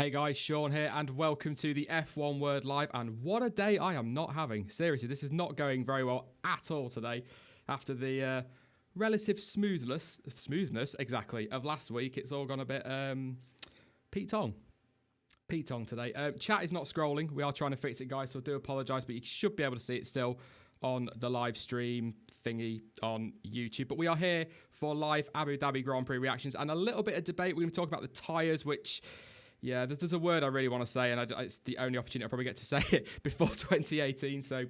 Hey guys, Sean here and welcome to the F1 Word Live, and what a day I am not having. Seriously, this is not going very well at all today after the relative smoothness exactly of last week. It's all gone a bit Pete Tong today. Chat is not scrolling. We are trying to fix it, guys, so I do apologise, but you should be able to see it still on the live stream thingy on YouTube. But we are here for live Abu Dhabi Grand Prix reactions and a little bit of debate. We're going to talk about the tyres, which, yeah, there's a word I really want to say, and it's the only opportunity I'll probably get to say it before 2018. So,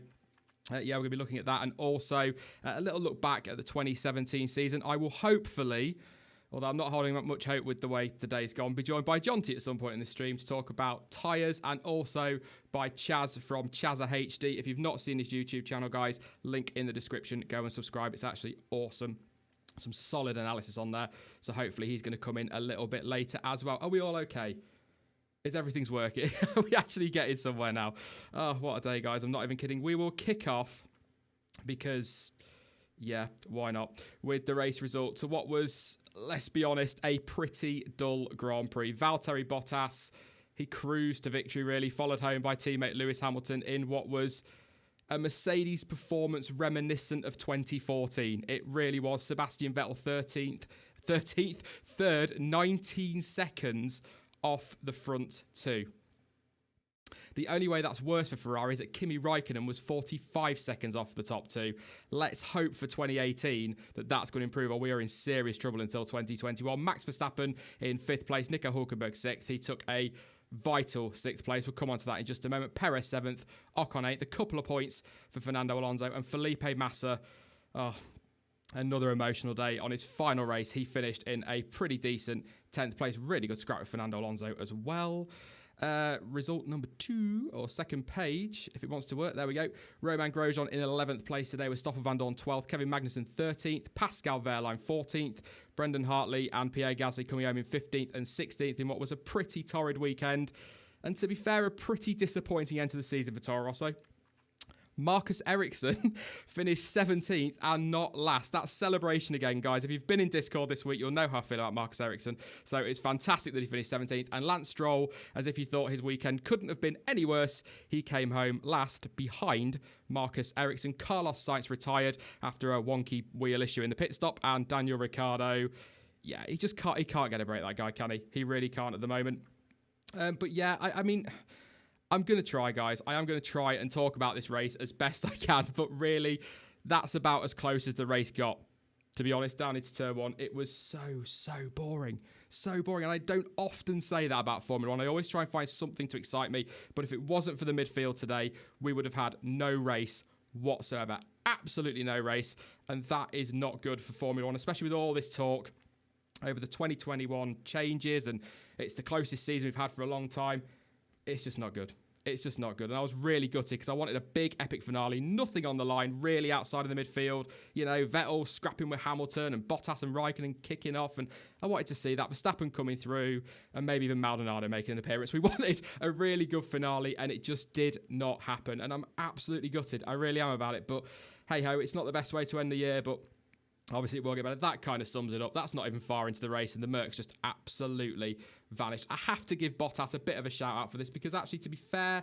yeah, we're going to be looking at that, and also a little look back at the 2017 season. I will hopefully, although I'm not holding up much hope with the way the day's gone, be joined by Jonty at some point in the stream to talk about tyres, and also by Chaz from Chazza HD. If you've not seen his YouTube channel, guys, link in the description. Go and subscribe. It's actually awesome. Some solid analysis on there. So hopefully he's going to come in a little bit later as well. Are we all okay? Is everything's working? Are we actually getting somewhere now? Oh, what a day, guys. I'm not even kidding. We will kick off because, yeah, why not, with the race result to what was, let's be honest, a pretty dull Grand Prix. Valtteri Bottas, he cruised to victory, really, followed home by teammate Lewis Hamilton in what was a Mercedes performance reminiscent of 2014. It really was. Sebastian Vettel 13th, 19 seconds off the front two. The only way that's worse for Ferrari is that Kimi Raikkonen was 45 seconds off the top two. Let's hope for 2018 that that's going to improve, or we are in serious trouble until 2021. Max Verstappen in 5th place, Nico Hulkenberg 6th. He took a vital 6th place. We'll come on to that in just a moment. Perez 7th, Ocon 8th. A couple of points for Fernando Alonso, and Felipe Massa, another emotional day on his final race. He finished in a pretty decent 10th place. Really good scrap with Fernando Alonso as well. Result number 2, or second page, if it wants to work. There we go. Romain Grosjean in 11th place today, with Stoffel Vandoorne 12th, Kevin Magnussen 13th, Pascal Wehrlein 14th, Brendan Hartley and Pierre Gasly coming home in 15th and 16th in what was a pretty torrid weekend. And to be fair, a pretty disappointing end to the season for Toro Rosso. Marcus Ericsson finished 17th and not last. That's celebration again, guys. If you've been in Discord this week, you'll know how I feel about Marcus Ericsson. So it's fantastic that he finished 17th. And Lance Stroll, as if you thought his weekend couldn't have been any worse, he came home last behind Marcus Ericsson. Carlos Sainz retired after a wonky wheel issue in the pit stop. And Daniel Ricciardo, yeah, he can't get a break, that guy, can he? He really can't at the moment. But yeah, I mean, I'm going to try, guys. I am going to try and talk about this race as best I can, but really, that's about as close as the race got. To be honest, down into turn 1, it was so boring. So boring, and I don't often say that about Formula 1. I always try and find something to excite me, but if it wasn't for the midfield today, we would have had no race whatsoever. Absolutely no race, and that is not good for Formula 1, especially with all this talk over the 2021 changes, and it's the closest season we've had for a long time. It's just not good. It's just not good. And I was really gutted because I wanted a big epic finale. Nothing on the line, really, outside of the midfield. You know, Vettel scrapping with Hamilton and Bottas and Raikkonen kicking off. And I wanted to see that. Verstappen coming through and maybe even Maldonado making an appearance. We wanted a really good finale and it just did not happen. And I'm absolutely gutted. I really am about it. But hey-ho, it's not the best way to end the year, but obviously, it will get better. That kind of sums it up. That's not even far into the race, and the Mercs just absolutely vanished. I have to give Bottas a bit of a shout-out for this, because actually, to be fair,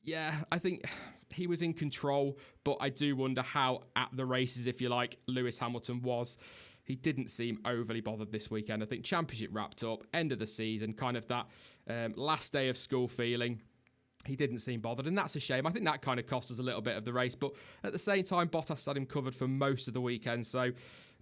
yeah, I think he was in control, but I do wonder how, at the races, if you like, Lewis Hamilton was. He didn't seem overly bothered this weekend. I think championship wrapped up, end of the season, kind of that last day of school feeling. He didn't seem bothered, and that's a shame. I think that kind of cost us a little bit of the race, but at the same time, Bottas had him covered for most of the weekend, so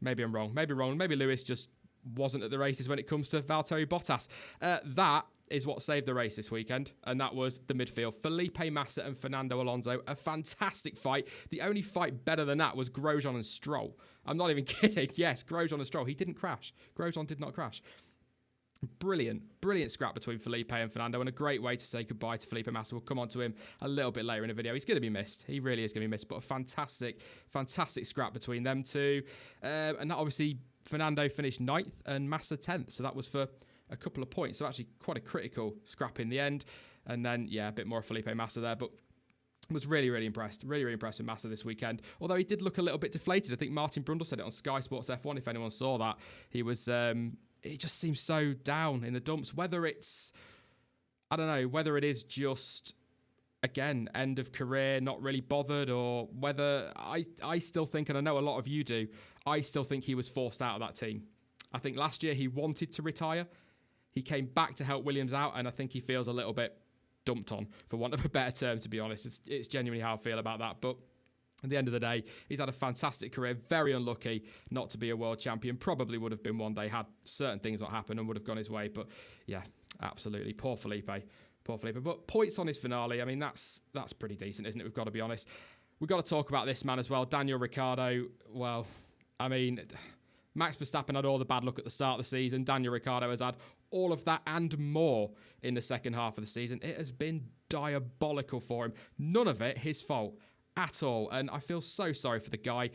maybe I'm wrong. Maybe Lewis just wasn't at the races when it comes to Valtteri Bottas. That is what saved the race this weekend, and that was the midfield. Felipe Massa and Fernando Alonso, a fantastic fight. The only fight better than that was Grosjean and Stroll. I'm not even kidding. Yes, Grosjean and Stroll. He didn't crash. Grosjean did not crash. Brilliant scrap between Felipe and Fernando, and a great way to say goodbye to Felipe Massa. We'll come on to him a little bit later in the video. He's going to be missed. He really is going to be missed, but a fantastic scrap between them two. And that, obviously, Fernando finished 9th and Massa 10th, so that was for a couple of points. So actually quite a critical scrap in the end. And then, yeah, a bit more Felipe Massa there, but was really impressed. Really impressed with Massa this weekend. Although he did look a little bit deflated. I think Martin Brundle said it on Sky Sports F1, if anyone saw that. He was... it just seems so down in the dumps. Whether it's I don't know whether it is just, again, end of career, not really bothered, or whether I still think, and I know a lot of you do, I still think he was forced out of that team. I think last year he wanted to retire. He came back to help Williams out, and I think he feels a little bit dumped on, for want of a better term, to be honest. It's genuinely how I feel about that. But at the end of the day, he's had a fantastic career, very unlucky not to be a world champion. Probably would have been one day had certain things not happened and would have gone his way. But yeah, absolutely. Poor Felipe. But points on his finale, I mean, that's pretty decent, isn't it? We've got to be honest. We've got to talk about this man as well, Daniel Ricciardo. Well, I mean, Max Verstappen had all the bad luck at the start of the season. Daniel Ricciardo has had all of that and more in the second half of the season. It has been diabolical for him. None of it his fault at all. And I feel so sorry for the guy.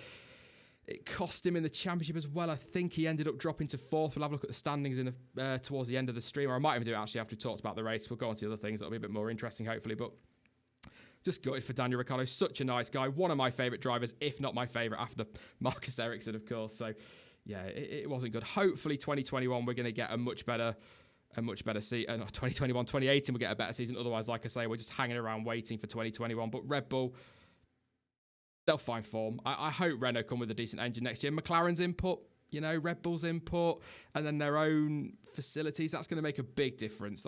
It cost him in the championship as well. I think he ended up dropping to fourth. We'll have a look at the standings towards the end of the stream. Or I might even do it actually after we talked about the race. We'll go on to the other things that'll be a bit more interesting, hopefully. But just gutted for Daniel Ricciardo. Such a nice guy. One of my favourite drivers, if not my favourite, after Marcus Ericsson, of course. So yeah, it wasn't good. Hopefully 2021 we're going to get a much better season. 2021, 2018 we'll get a better season. Otherwise, like I say, we're just hanging around waiting for 2021. But Red Bull, they'll find form. I hope Renault come with a decent engine next year. McLaren's input, Red Bull's input, and then their own facilities, that's going to make a big difference.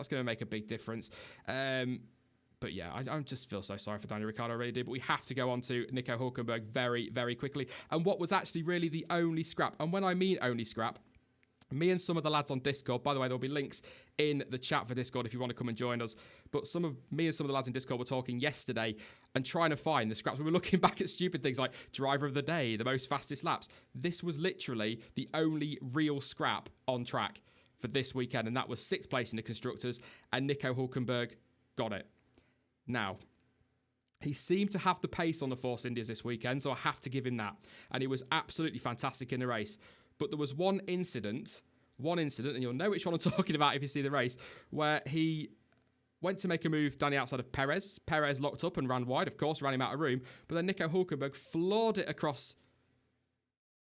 But yeah, I just feel so sorry for Daniel Ricciardo, I really do. But we have to go on to Nico Hulkenberg very, very quickly. And what was actually really the only scrap, and when I mean only scrap, me and some of the lads on Discord, by the way, there'll be links in the chat for Discord if you want to come and join us. But me and some of the lads in Discord were talking yesterday and trying to find the scraps. We were looking back at stupid things like driver of the day, the most fastest laps. This was literally the only real scrap on track for this weekend, and that was 6th place in the Constructors, and Nico Hulkenberg got it. Now, he seemed to have the pace on the Force Indias this weekend, so I have to give him that. And he was absolutely fantastic in the race. But there was one incident, and you'll know which one I'm talking about if you see the race, where he went to make a move down the outside of Perez. Perez locked up and ran wide, of course, ran him out of room. But then Nico Hulkenberg floored it across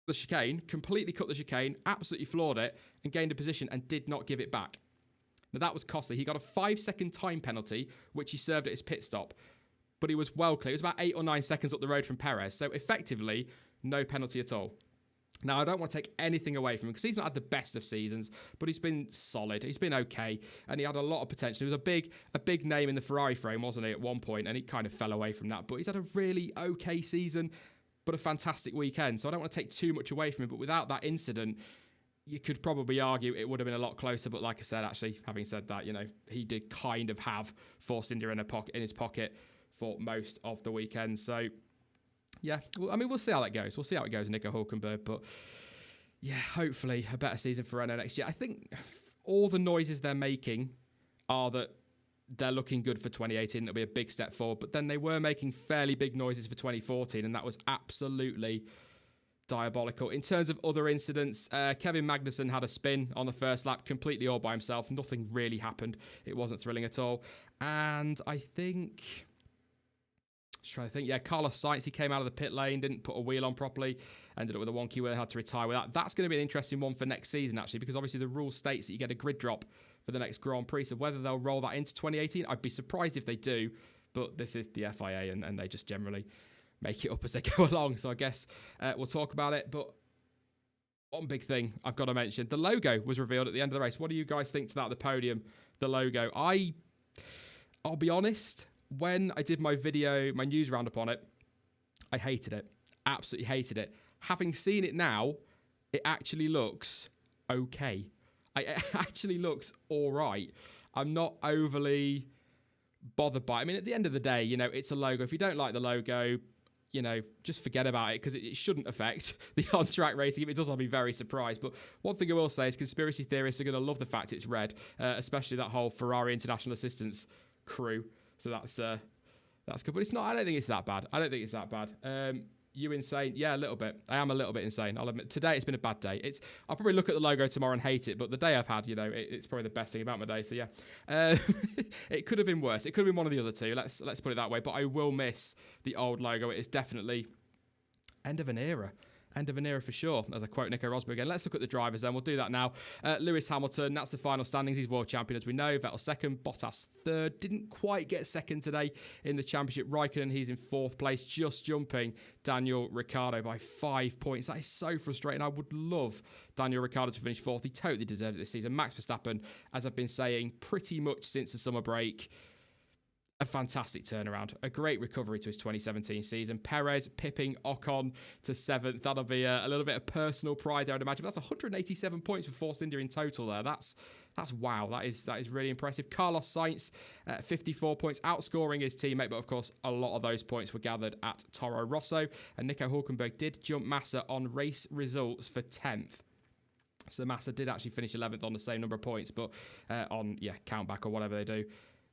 the chicane, completely cut the chicane, absolutely floored it, and gained a position and did not give it back. Now, that was costly. He got a 5-second time penalty, which he served at his pit stop. But he was well clear. It was about 8 or 9 seconds up the road from Perez. So, effectively, no penalty at all. Now, I don't want to take anything away from him because he's not had the best of seasons, but he's been solid. He's been okay, and he had a lot of potential. He was a big name in the Ferrari frame, wasn't he, at one point, and he kind of fell away from that. But he's had a really okay season, but a fantastic weekend. So I don't want to take too much away from him, but without that incident, you could probably argue it would have been a lot closer. But like I said, actually, having said that, he did kind of have Force India in his pocket for most of the weekend. So, yeah, well, I mean, we'll see how that goes. We'll see how it goes, Nico Hulkenberg. But, yeah, hopefully a better season for Renault next year. I think all the noises they're making are that they're looking good for 2018. It'll be a big step forward. But then they were making fairly big noises for 2014, and that was absolutely diabolical. In terms of other incidents, Kevin Magnussen had a spin on the first lap, completely all by himself. Nothing really happened. It wasn't thrilling at all. And I think... Carlos Sainz, he came out of the pit lane, didn't put a wheel on properly, ended up with a wonky wheel, had to retire with that. That's going to be an interesting one for next season, actually, because obviously the rule states that you get a grid drop for the next Grand Prix. So whether they'll roll that into 2018, I'd be surprised if they do, but this is the FIA, and they just generally make it up as they go along. So I guess we'll talk about it. But one big thing I've got to mention, the logo was revealed at the end of the race. What do you guys think to that, the podium, the logo? I'll be honest, when I did my video, my news roundup on it, I hated it. Absolutely hated it. Having seen it now, it actually looks okay. It actually looks all right. I'm not overly bothered by it. I mean, at the end of the day, it's a logo. If you don't like the logo, just forget about it because it shouldn't affect the on-track racing. If it does, I'll be very surprised. But one thing I will say is conspiracy theorists are going to love the fact it's red, especially that whole Ferrari International Assistance crew. So that's good. But it's not. I don't think it's that bad. You insane? Yeah, a little bit. I am a little bit insane. I'll admit. Today it's been a bad day. I'll probably look at the logo tomorrow and hate it. But the day I've had, it's probably the best thing about my day. So yeah, it could have been worse. It could have been one of the other two. Let's put it that way. But I will miss the old logo. It is definitely end of an era. End of an era for sure, as I quote Nico Rosberg again. Let's look at the drivers then. We'll do that now. Lewis Hamilton, that's the final standings. He's world champion, as we know. Vettel second, Bottas third. Didn't quite get second today in the championship. Raikkonen, he's in fourth place, just jumping Daniel Ricciardo by 5 points. That is so frustrating. I would love Daniel Ricciardo to finish fourth. He totally deserved it this season. Max Verstappen, as I've been saying pretty much since the summer break, a fantastic turnaround, a great recovery to his 2017 season. Perez pipping Ocon to 7th. That'll be a little bit of personal pride there, I'd imagine. But that's 187 points for Force India in total there. That's wow. That is really impressive. Carlos Sainz, 54 points, outscoring his teammate. But of course, a lot of those points were gathered at Toro Rosso. And Nico Hulkenberg did jump Massa on race results for 10th. So Massa did actually finish 11th on the same number of points, but on countback or whatever they do.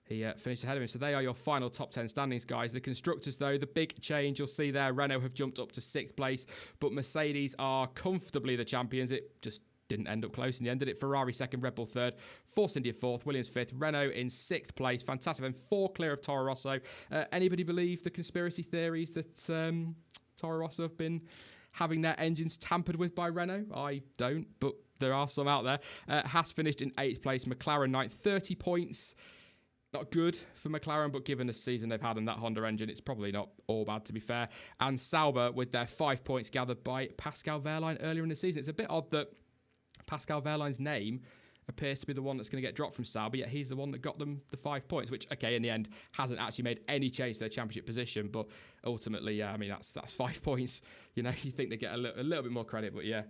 He finished ahead of him. So they are your final top 10 standings, guys. The constructors, though, the big change you'll see there. Renault have jumped up to 6th place, but Mercedes are comfortably the champions. It just didn't end up close in the end, did it? Ferrari 2nd, Red Bull 3rd, Force India 4th, Williams 5th, Renault in 6th place. Fantastic. And 4 clear of Toro Rosso. Anybody believe the conspiracy theories that Toro Rosso have been having their engines tampered with by Renault? I don't, but there are some out there. Haas finished in 8th place, McLaren 9th, 30 points. Not good for McLaren, but given the season they've had in that Honda engine, it's probably not all bad, to be fair. And Sauber with their 5 points gathered by Pascal Wehrlein earlier in the season. It's a bit odd that Pascal Wehrlein's name appears to be the one that's going to get dropped from Sauber, yet he's the one that got them the 5 points, which, okay, in the end, hasn't actually made any change to their championship position. But ultimately, yeah, I mean, that's 5 points. You know, you think they get a little bit more credit, but yeah.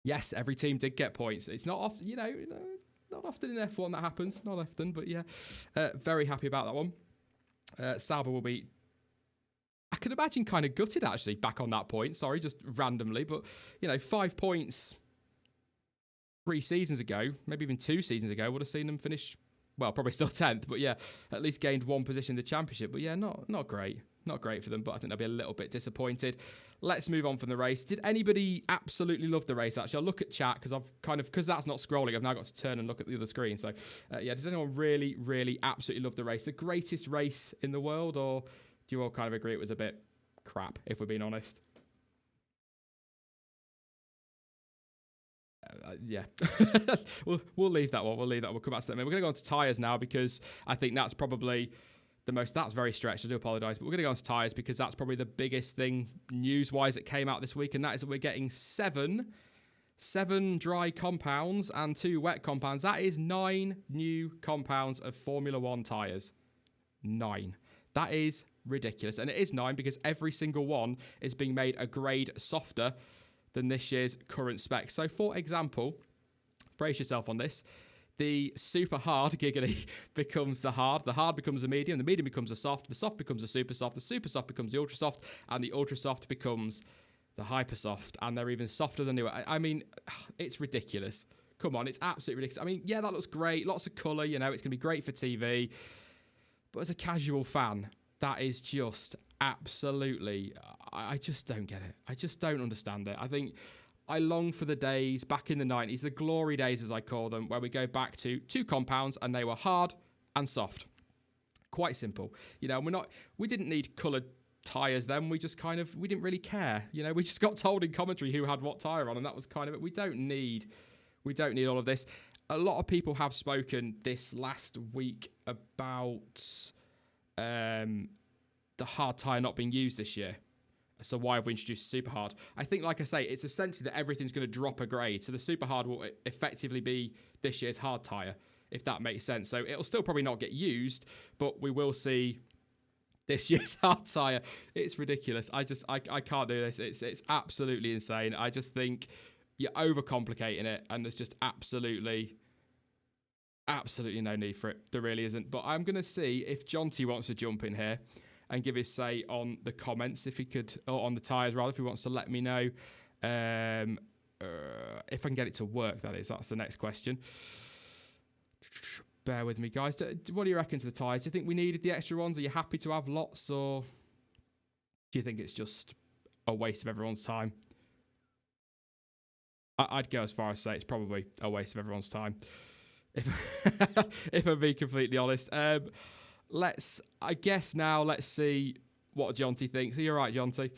Yes, every team did get points. It's not often, not often in F1 that happens. Not often, but yeah. Very happy about that one. Sauber will be, I can imagine, kind of gutted, actually, back on that point. Sorry, just randomly. But, 5 points 3 seasons ago, maybe even 2 seasons ago, would have seen them finish, well, probably still 10th. But, yeah, at least gained 1 position in the championship. But, yeah, not great. Not great for them, but I think they'll be a little bit disappointed. Let's move on from the race. Did anybody absolutely love the race? Actually, I'll look at chat because that's not scrolling. I've now got to turn and look at the other screen. So, did anyone really, really absolutely love the race? The greatest race in the world, or do you all kind of agree it was a bit crap, if we're being honest? Yeah, we'll leave that one. We'll come back to that. We're going to go on to tyres now because I think that's probably that's very stretched. I do apologise, but we're going to go on to tyres because that's probably the biggest thing news-wise that came out this week, and that is that we're getting seven dry compounds and 2 wet compounds. That is 9 new compounds of Formula 1 tyres. 9. That is ridiculous, and it is 9 because every single one is being made a grade softer than this year's current spec. So, for example, brace yourself on this. The super hard giggly becomes the hard becomes the medium becomes the soft becomes the super soft becomes the ultra soft, and the ultra soft becomes the hyper soft, and they're even softer than they were. I mean, it's ridiculous. Come on, it's absolutely ridiculous. I mean, yeah, that looks great, lots of colour, it's going to be great for TV, but as a casual fan, that is just absolutely, I just don't get it. I just don't understand it. I think I long for the days back in the 90s, the glory days as I call them, where we go back to 2 compounds and they were hard and soft. Quite simple. We didn't need coloured tyres then. We just we didn't really care. We just got told in commentary who had what tyre on, and that was kind of it. We don't need all of this. A lot of people have spoken this last week about the hard tyre not being used this year. So why have we introduced super hard? I think, like I say, it's essentially that everything's going to drop a grade. So the super hard will effectively be this year's hard tyre, if that makes sense. So it'll still probably not get used, but we will see this year's hard tyre. It's ridiculous. I can't do this. It's absolutely insane. I just think you're overcomplicating it, and there's just absolutely no need for it. There really isn't. But I'm going to see if Jonty wants to jump in here and give his say on the comments, if he could, or on the tyres rather, if he wants to let me know if I can get it to work, that is. That's the next question. Bear with me, guys. What do you reckon to the tyres? Do you think we needed the extra ones? Are you happy to have lots, or do you think it's just a waste of everyone's time? I'd go as far as say it's probably a waste of everyone's time, if I'm being completely honest. Let's see what Jonty thinks. Are you all right, Jonty?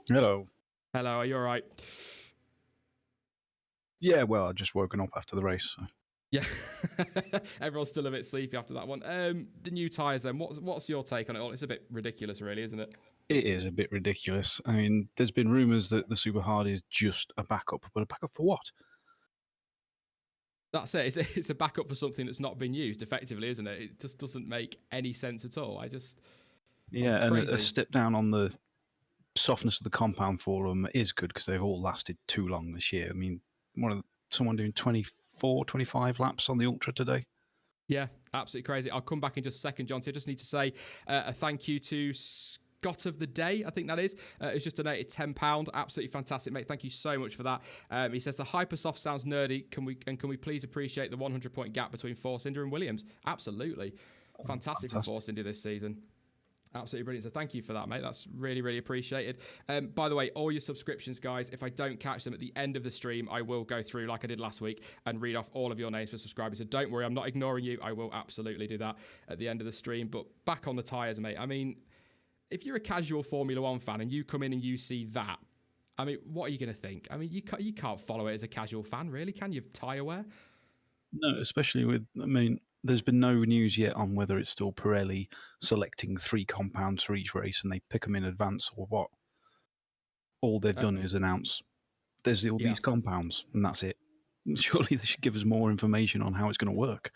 Hello. Hello, are you all right? Yeah, well, I'd just woken up after the race. So. Yeah, everyone's still a bit sleepy after that one. The new tyres then, what's your take on it all? It's a bit ridiculous, really, isn't it? It is a bit ridiculous. I mean, there's been rumours that the Super Hard is just a backup, but a backup for what? That's it. It's a backup for something that's not been used effectively, isn't it? It just doesn't make any sense at all. Yeah, and Crazy. a step down on the softness of the compound for them is good because they've all lasted too long this year. I mean, someone doing 24, 25 laps on the Ultra today. Yeah, absolutely crazy. I'll come back in just a second, John. So I just need to say a thank you to Scott of the Day, I think that is. It's just donated £10. Absolutely fantastic, mate. Thank you so much for that. He says the Hypersoft sounds nerdy. Can we please appreciate the 100-point gap between Force India and Williams? Absolutely. Fantastic for Force India this season. Absolutely brilliant. So thank you for that, mate. That's really, really appreciated. By the way, all your subscriptions, guys, if I don't catch them at the end of the stream, I will go through like I did last week and read off all of your names for subscribers. So don't worry, I'm not ignoring you. I will absolutely do that at the end of the stream. But back on the tyres, mate. I mean, if you're a casual Formula One fan and you come in and you see that, I mean, what are you going to think? I mean, you can't follow it as a casual fan, really, can you? Tyre wear? No, especially with, I mean, there's been no news yet on whether it's still Pirelli selecting 3 compounds for each race and they pick them in advance or what. All they've done is announce there's all these compounds and that's it. Surely they should give us more information on how it's going to work.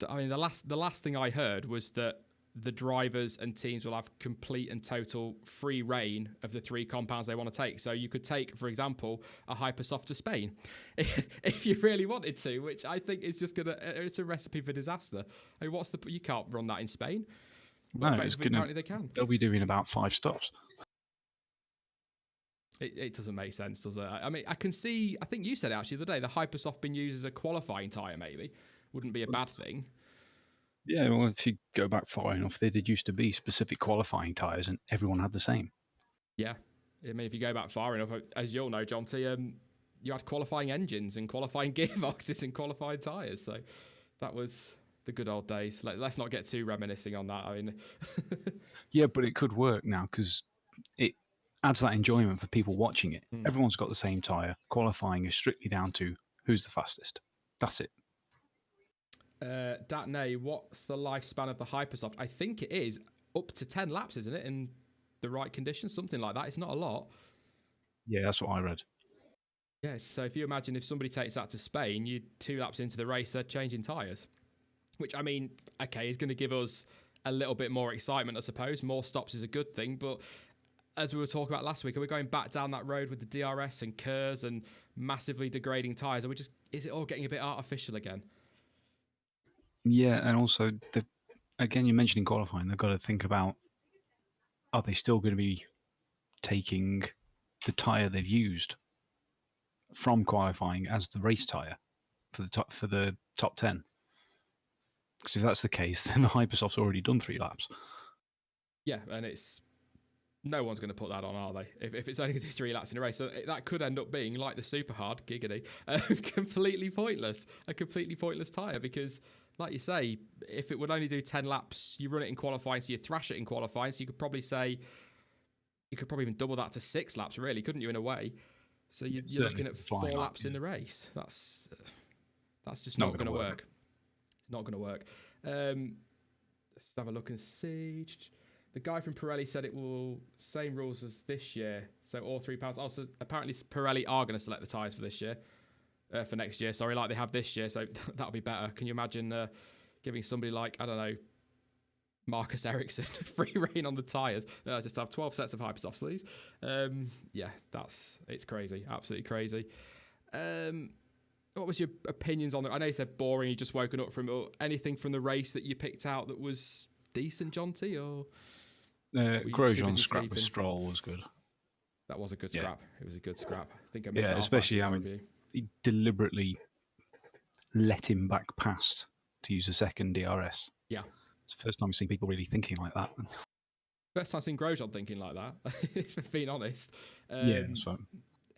I mean, the last thing I heard was that the drivers and teams will have complete and total free reign of the 3 compounds they want to take. So you could take, for example, a Hypersoft to Spain if you really wanted to, which I think is just it's a recipe for disaster. I mean, you can't run that in Spain. But no, apparently they can. They'll be doing about 5 stops. It doesn't make sense, does it? I mean, I think you said it actually the other day, the Hypersoft being used as a qualifying tyre maybe wouldn't be a bad thing. Yeah, well, if you go back far enough, there did used to be specific qualifying tyres and everyone had the same. Yeah. I mean, if you go back far enough, as you'll know, John T, you had qualifying engines and qualifying gearboxes and qualifying tyres. So that was the good old days. Let's not get too reminiscing on that. I mean, yeah, but it could work now because it adds that enjoyment for people watching it. Everyone's got the same tyre. Qualifying is strictly down to who's the fastest. That's it. Datnay, what's the lifespan of the Hypersoft? I think it is up to 10 laps, isn't it? In the right conditions, something like that. It's not a lot. Yeah, that's what I read. Yeah, so if you imagine if somebody takes that to Spain, you 2 laps into the race, they're changing tyres. Which, I mean, okay, is going to give us a little bit more excitement, I suppose. More stops is a good thing, but as we were talking about last week, are we going back down that road with the DRS and KERS and massively degrading tyres? Is it all getting a bit artificial again? Yeah, and also, again, you're mentioning qualifying. They've got to think about, are they still going to be taking the tyre they've used from qualifying as the race tyre for the top 10? Because if that's the case, then the Hypersoft's already done 3 laps. Yeah, and no one's going to put that on, are they? If it's only going to do 3 laps in a race. So that could end up being like the super hard, giggity, completely pointless. A completely pointless tyre because, like you say, if it would only do 10 laps, you run it in qualifying, so you thrash it in qualifying, so you could probably even double that to 6 laps, really, couldn't you, in a way? So you're looking at 4 laps in the race. That's just not going to work. It's not going to work. Let's have a look and see. The guy from Pirelli said it will same rules as this year, so all 3 pounds. Also, apparently Pirelli are going to select the tyres for this year, for next year. Sorry, like they have this year, so that'll be better. Can you imagine giving somebody like, I don't know, Marcus Ericsson free reign on the tyres? Just have 12 sets of Hypersofts, please. Yeah, it's crazy, absolutely crazy. What was your opinions on it? I know you said boring. You just woken up from anything from the race that you picked out that was decent, John T, or Grosjean's scrap with Stroll was good. That was a good scrap. It was a good scrap. I think I missed especially he deliberately let him back past to use a second DRS. Yeah, it's the first time I've seen people really thinking like that. First time I've seen Grosjean thinking like that. If being honest. Yeah, that's right.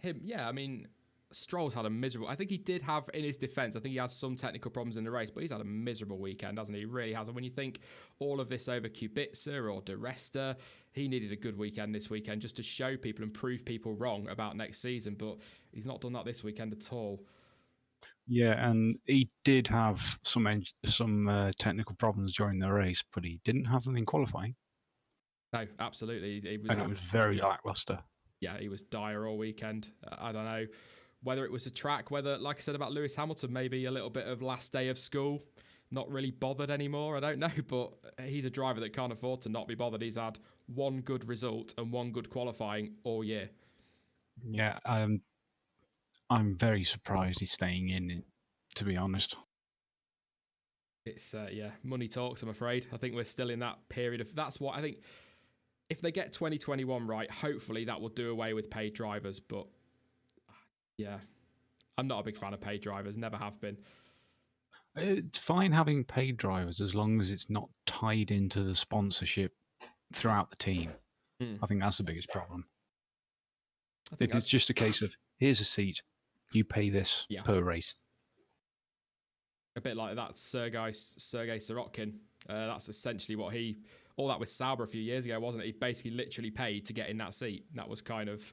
Him. Yeah, I mean, Stroll's had a miserable. I think he did have, in his defence, I think he had some technical problems in the race, but he's had a miserable weekend, hasn't he? He really has. And when you think all of this over Kubica or De Resta, he needed a good weekend this weekend just to show people and prove people wrong about next season. But he's not done that this weekend at all. Yeah, and he did have some technical problems during the race, but he didn't have them in qualifying. No, absolutely. And it was very lackluster. Yeah, he was dire all weekend. I don't know whether it was a track, whether, like I said about Lewis Hamilton, maybe a little bit of last day of school, not really bothered anymore. I don't know, but he's a driver that can't afford to not be bothered. He's had one good result and one good qualifying all year. Yeah, I'm very surprised he's staying in, to be honest. It's, money talks, I'm afraid. I think we're still in that period of, that's what I think, if they get 2021 right, hopefully that will do away with paid drivers, but yeah, I'm not a big fan of paid drivers, never have been. It's fine having paid drivers as long as it's not tied into the sponsorship throughout the team. I think that's the biggest problem. If it's just a case of, here's a seat, you pay this per race. A bit like that Sergei Sirotkin. That's essentially what all that with Sauber a few years ago, wasn't it? He basically literally paid to get in that seat. That was kind of...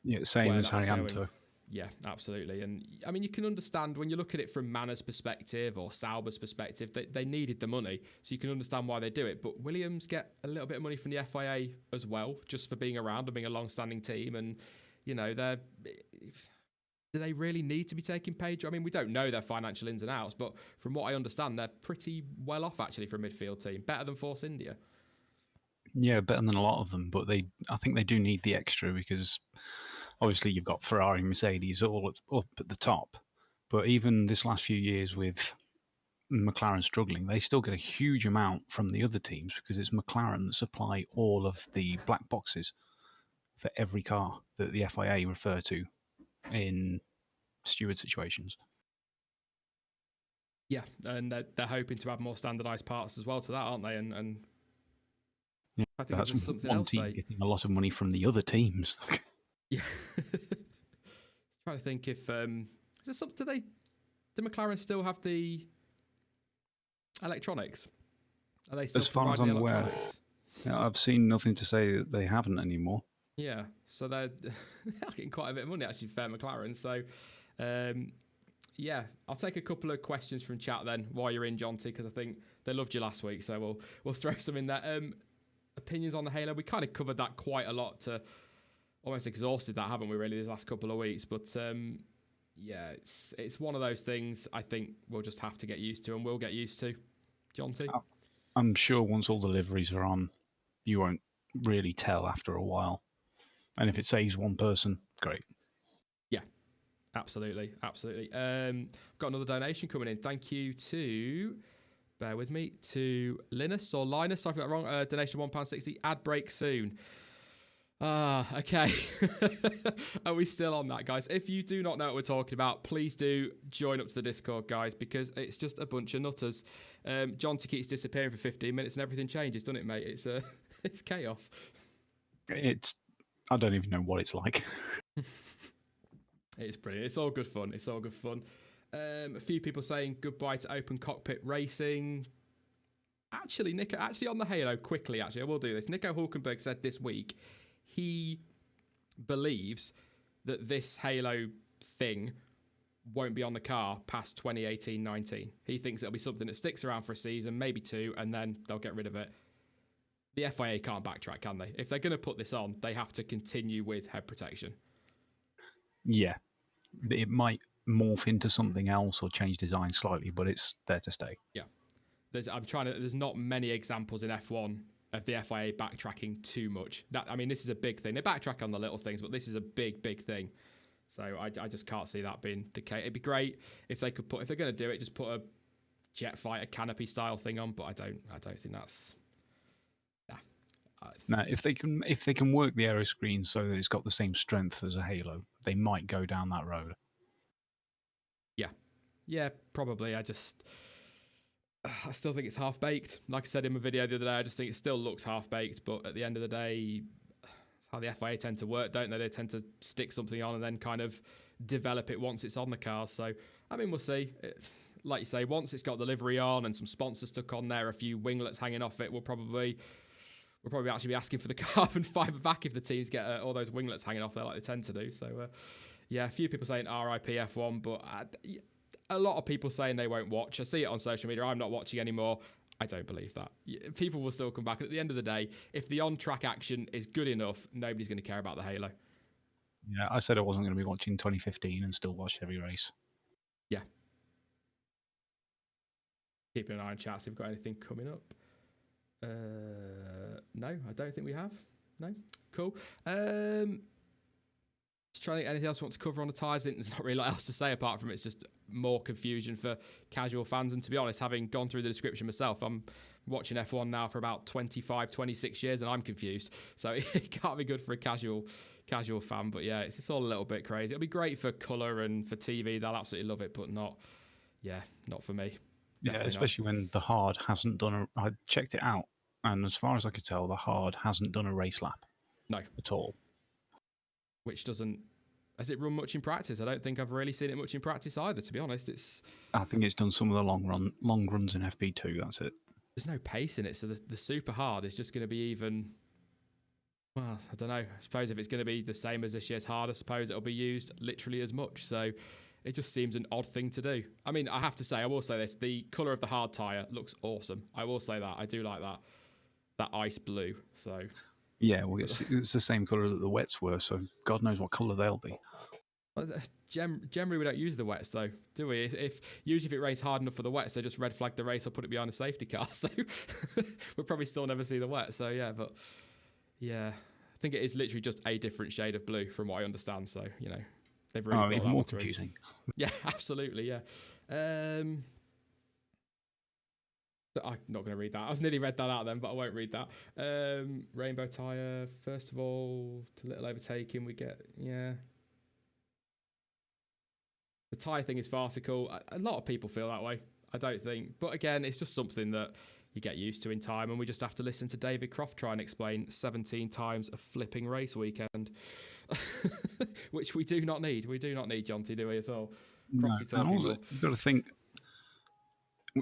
Yeah, same as Haryanto. Yeah, absolutely. And I mean, you can understand when you look at it from Manna's perspective or Sauber's perspective, they needed the money, so you can understand why they do it. But Williams get a little bit of money from the FIA as well, just for being around and being a long-standing team. And, you know, do they really need to be taking paid? I mean, we don't know their financial ins and outs, but from what I understand, they're pretty well off, actually, for a midfield team. Better than Force India. Yeah, better than a lot of them, but I think they do need the extra because... Obviously, you've got Ferrari and Mercedes all up at the top. But even this last few years with McLaren struggling, they still get a huge amount from the other teams because it's McLaren that supply all of the black boxes for every car that the FIA refer to in steward situations. Yeah, and they're hoping to have more standardised parts as well to that, aren't they? And yeah, I think that's something one else team getting a lot of money from the other teams. Yeah. Trying to think if is there something do McLaren still have the electronics? Are they still as far as I'm aware? Yeah, I've seen nothing to say that they haven't anymore. Yeah, so they're getting quite a bit of money actually for McLaren. So yeah, I'll take a couple of questions from chat then while you're in, Jonty, because I think they loved you last week, so we'll throw some in there. Opinions on the Halo, we kind of covered that quite a lot to almost exhausted that, haven't we, really, these last couple of weeks? But yeah, it's one of those things I think we'll just have to get used to, and we'll get used to. Jonty? I'm sure once all the liveries are on, you won't really tell after a while. And if it saves one person, great. Yeah, absolutely. Got another donation coming in. Thank you to... Bear with me. To Linus, I got that wrong. Donation £1.60. Ad break soon. Okay. Are we still on that, guys? If you do not know what we're talking about, please do join up to the Discord, guys, because it's just a bunch of nutters. Jonty keeps disappearing for 15 minutes and everything changes, doesn't it, mate? It's it's chaos. I don't even know what it's like. It's brilliant. It's all good fun. A few people saying goodbye to open cockpit racing. Actually, Nico, on the Halo, quickly, I will do this. Nico Hulkenberg said this week he believes that this Halo thing won't be on the car past 2018-19. He thinks it'll be something that sticks around for a season, maybe two, and then they'll get rid of it. The FIA can't backtrack, can they? If they're going to put this on, they have to continue with head protection. Yeah. It might morph into something else or change design slightly, but it's there to stay. Yeah. There's not many examples in F1 of the FIA backtracking too much. This is a big thing. They backtrack on the little things, but this is a big thing. So I just can't see that being the case. It'd be great if they could if they're going to do it, just put a jet fighter canopy style thing on. But I don't think that's. Now, if they can work the aero screen so that it's got the same strength as a Halo, they might go down that road. Yeah, probably. I still think it's half baked. Like I said in my video the other day, I just think it still looks half baked. But at the end of the day, it's how the FIA tend to work, don't they? They tend to stick something on and then kind of develop it once it's on the cars. So, I mean, we'll see. Like you say, once it's got the livery on and some sponsors stuck on there, a few winglets hanging off it, we'll probably actually be asking for the carbon fibre back if the teams get all those winglets hanging off there like they tend to do. So, yeah, a few people saying RIP F1, but a lot of people saying they won't watch. I see it on social media. I'm not watching anymore. I don't believe that. People will still come back. At the end of the day, if the on-track action is good enough, nobody's going to care about the halo. Yeah, I said I wasn't going to be watching 2015 and still watch every race. Yeah. Keeping an eye on chat, see if we've got anything coming up. No, I don't think we have. No? Cool. Just trying to think anything else we want to cover on the tyres. I think there's not really a lot else to say apart from it's just more confusion for casual fans. And to be honest, having gone through the description myself, I'm watching F1 now for about 25, 26 years and I'm confused. So it can't be good for a casual fan. But yeah, it's all a little bit crazy. It'll be great for colour and for TV. They'll absolutely love it, but not for me. Yeah, especially when the hard hasn't done I checked it out, and as far as I could tell, the hard hasn't done a race lap. No. At all. Which has it run much in practice? I don't think I've really seen it much in practice either, to be honest. I think it's done some of the long runs in FP2, that's it. There's no pace in it, so the super hard is just going to be even... Well, I don't know. I suppose if it's going to be the same as this year's hard, I suppose it'll be used literally as much. So it just seems an odd thing to do. I mean, I have to say, I will say this, the colour of the hard tyre looks awesome. I will say that. I do like that ice blue. So yeah, well, it's the same colour that the wets were, so God knows what colour they'll be. Generally, we don't use the wets, though, do we? Usually if it rains hard enough for the wets, they just red flag the race or put it behind a safety car. So we'll probably still never see the wets. So yeah, but yeah, I think it is literally just a different shade of blue from what I understand. So, they've really thought even that more one through. confusing. Yeah, absolutely, yeah. I'm not going to read that. I was nearly read that out then, but I won't read that. Rainbow tyre, first of all, to little overtaking, we get, yeah. The tyre thing is farcical. A lot of people feel that way, I don't think. But again, it's just something that you get used to in time, and we just have to listen to David Croft try and explain 17 times a flipping race weekend, which we do not need. We do not need John T, do we, at all? Crofty talking. Also, you've got to think,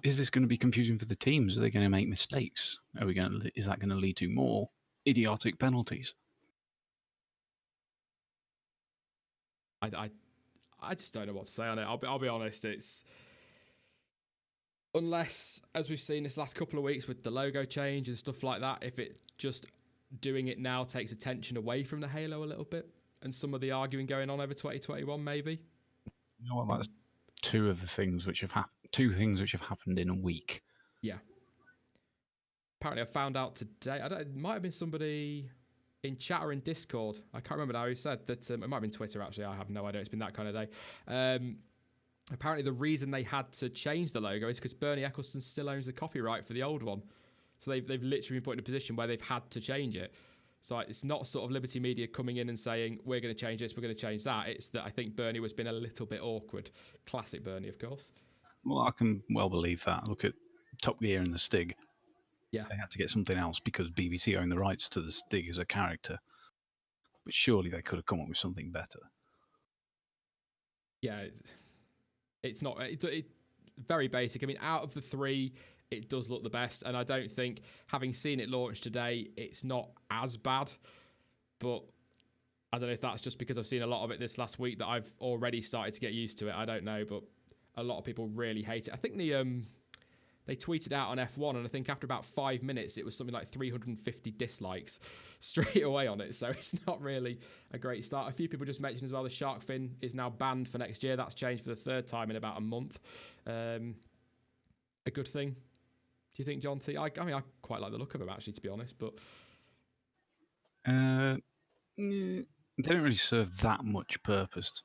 is this going to be confusing for the teams? Are they going to make mistakes? Is that going to lead to more idiotic penalties? I just don't know what to say on it. I'll be honest. It's unless, as we've seen this last couple of weeks with the logo change and stuff like that, if it just doing it now takes attention away from the halo a little bit and some of the arguing going on over 2021, maybe. You know what? That's two things which have happened in a week. Yeah. Apparently, I found out today. It might have been somebody in chat or in Discord. I can't remember now who said that. It might have been Twitter, actually. I have no idea. It's been that kind of day. Apparently, the reason they had to change the logo is because Bernie Eccleston still owns the copyright for the old one. So they've literally been put in a position where they've had to change it. So it's not sort of Liberty Media coming in and saying, we're going to change this, we're going to change that. It's that I think Bernie was being a little bit awkward. Classic Bernie, of course. Well, I can well believe that. Look at Top Gear and the Stig. Yeah. They had to get something else because BBC owned the rights to the Stig as a character. But surely they could have come up with something better. Yeah, it's not... It's very basic. I mean, out of the three, it does look the best. And I don't think, having seen it launch today, it's not as bad. But I don't know if that's just because I've seen a lot of it this last week that I've already started to get used to it. I don't know, but a lot of people really hate it. I think they tweeted out on F1, and I think after about 5 minutes, it was something like 350 dislikes straight away on it. So it's not really a great start. A few people just mentioned as well the shark fin is now banned for next year. That's changed for the third time in about a month. A good thing. Do you think, John T? I mean, I quite like the look of him, actually, to be honest. But they don't really serve that much purpose.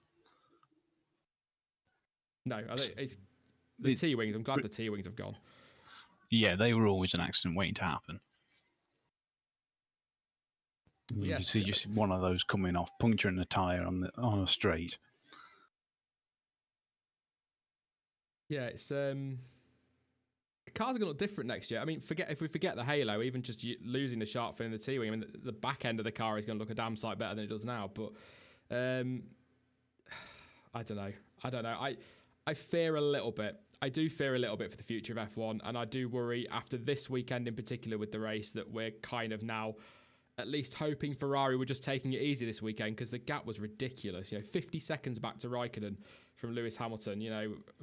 No, I think it's the T-wings. I'm glad the T-wings have gone. Yeah, they were always an accident waiting to happen. You can see just one of those coming off, puncturing the tyre on a straight. Yeah, it's the cars are going to look different next year. I mean, if we forget the halo, even just losing the shark fin and the T-wing, I mean, the back end of the car is going to look a damn sight better than it does now. But I don't know. I fear a little bit. I do fear a little bit for the future of F1, and I do worry after this weekend in particular with the race that we're kind of now at least hoping Ferrari were just taking it easy this weekend, because the gap was ridiculous. 50 seconds back to Raikkonen from Lewis Hamilton.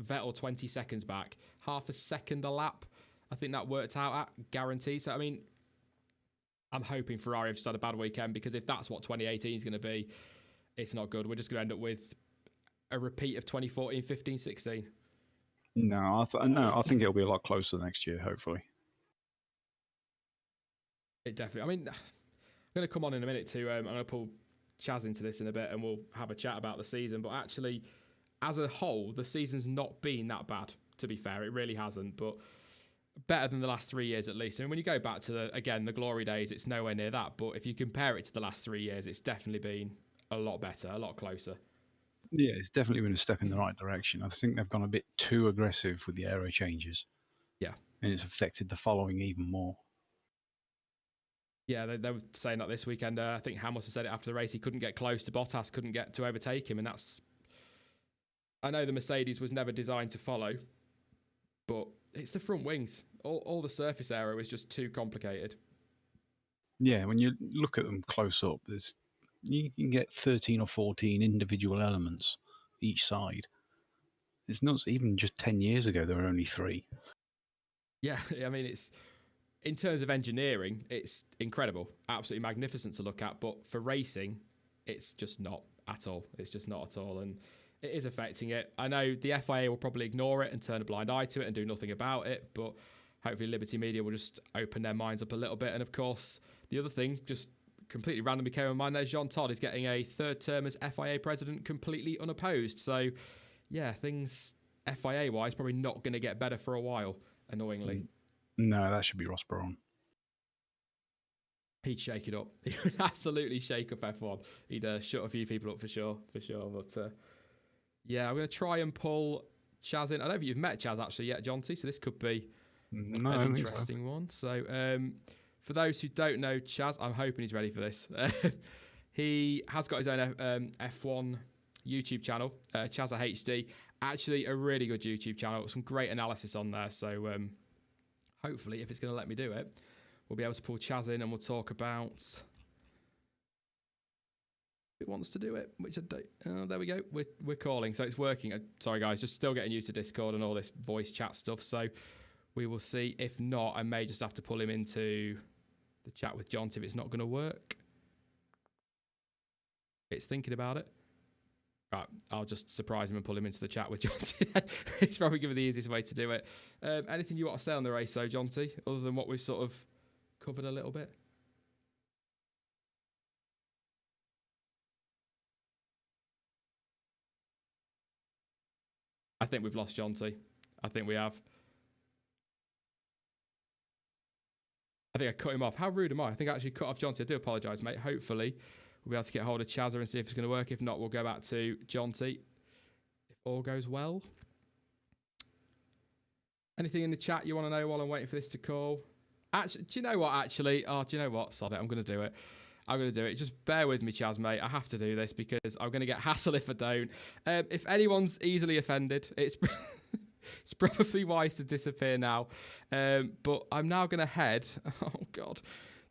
Vettel 20 seconds back, half a second a lap. I think that worked out at guarantee. So, I mean, I'm hoping Ferrari have just had a bad weekend, because if that's what 2018 is going to be, it's not good. We're just going to end up with a repeat of 2014, 15, 16. No, I think it'll be a lot closer next year, hopefully. It definitely. I mean, I'm going to come on in a minute to. I'm going to pull Chaz into this in a bit, and we'll have a chat about the season. But actually, as a whole, the season's not been that bad. To be fair, it really hasn't. But better than the last 3 years at least. And when you go back to the glory days, it's nowhere near that. But if you compare it to the last 3 years, it's definitely been a lot better, a lot closer. Yeah, it's definitely been a step in the right direction. I think they've gone a bit too aggressive with the aero changes. Yeah. And it's affected the following even more. Yeah, they were saying that this weekend. I think Hamilton said it after the race. He couldn't get close to Bottas, couldn't get to overtake him. And that's... I know the Mercedes was never designed to follow, but it's the front wings. All the surface aero is just too complicated. Yeah, when you look at them close up, you can get 13 or 14 individual elements each side. It's not even just 10 years ago, there were only 3. Yeah, I mean, it's in terms of engineering, it's incredible, absolutely magnificent to look at. But for racing, it's just not at all. It's just not at all. And it is affecting it. I know the FIA will probably ignore it and turn a blind eye to it and do nothing about it. But hopefully Liberty Media will just open their minds up a little bit. And of course, the other thing, just completely randomly came in mind there, Jean Todt is getting a third term as FIA president completely unopposed. So, yeah, things FIA-wise probably not going to get better for a while, annoyingly. No, that should be Ross Brawn. He'd shake it up. He would absolutely shake up F1. He'd shut a few people up for sure. But, yeah, I'm going to try and pull Chaz in. I don't think you've met Chaz actually yet, Jonty, so this could be an interesting one. So, for those who don't know Chaz, I'm hoping he's ready for this. He has got his own F1 YouTube channel, Chazza HD. Actually, a really good YouTube channel. Some great analysis on there. So hopefully, if it's going to let me do it, we'll be able to pull Chaz in and we'll talk about... It wants to do it, which I don't... Oh, there we go. We're calling, so it's working. Sorry, guys, just still getting used to Discord and all this voice chat stuff. So we will see. If not, I may just have to pull him into the chat with John if it's not going to work. It's thinking about it. Right, I'll just surprise him and pull him into the chat with John. It's probably going to be the easiest way to do it. Anything you want to say on the race, though, John T, other than what we've sort of covered a little bit? I think we've lost John T. I think we have. I think I cut him off. How rude am I? I think I actually cut off John T. I do apologise, mate. Hopefully, we'll be able to get hold of Chazza and see if it's going to work. If not, we'll go back to John T. If all goes well. Anything in the chat you want to know while I'm waiting for this to call? Actually, do you know what, actually? Oh, do you know what? Sod it. I'm going to do it. I'm going to do it. Just bear with me, Chaz, mate. I have to do this because I'm going to get hassle if I don't. If anyone's easily offended, it's it's probably wise to disappear now. But I'm now going to head, oh God,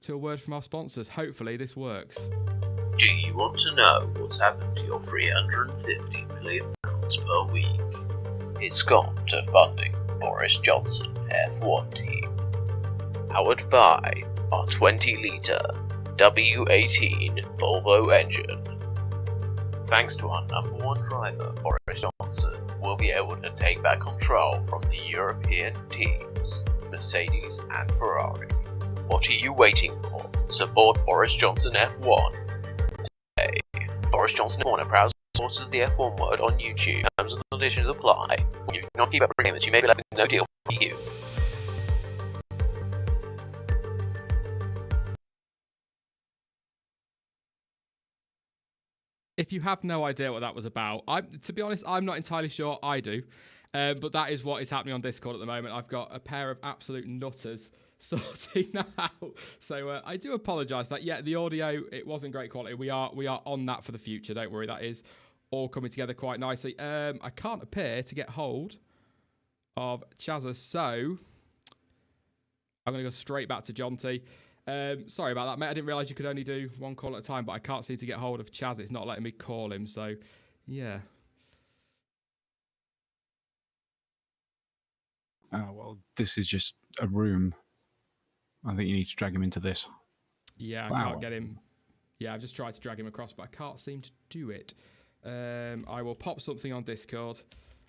to a word from our sponsors. Hopefully this works. Do you want to know what's happened to your £350 million per week? It's gone to funding Boris Johnson F1 team. Powered by our 20-litre W18 Volvo engine. Thanks to our number one driver, Boris Johnson, we'll be able to take back control from the European teams, Mercedes and Ferrari. What are you waiting for? Support Boris Johnson F1 today. Boris Johnson F1 are proud supporters of the F1 word on YouTube. Terms and conditions apply. If you cannot keep up with payments, you may be left with no deal for you. If you have no idea what that was about, to be honest, I'm not entirely sure. I do. But that is what is happening on Discord at the moment. I've got a pair of absolute nutters sorting that out. So I do apologise for that. Yeah, the audio, it wasn't great quality. We are on that for the future. Don't worry. That is all coming together quite nicely. I can't appear to get hold of Chazza, so I'm going to go straight back to John T. Sorry about that, mate. I didn't realise you could only do one call at a time, but I can't seem to get hold of Chaz. It's not letting me call him, so yeah. Oh, well, this is just a room. I think you need to drag him into this. Yeah, I can't get him. Yeah, I've just tried to drag him across, but I can't seem to do it. I will pop something on Discord,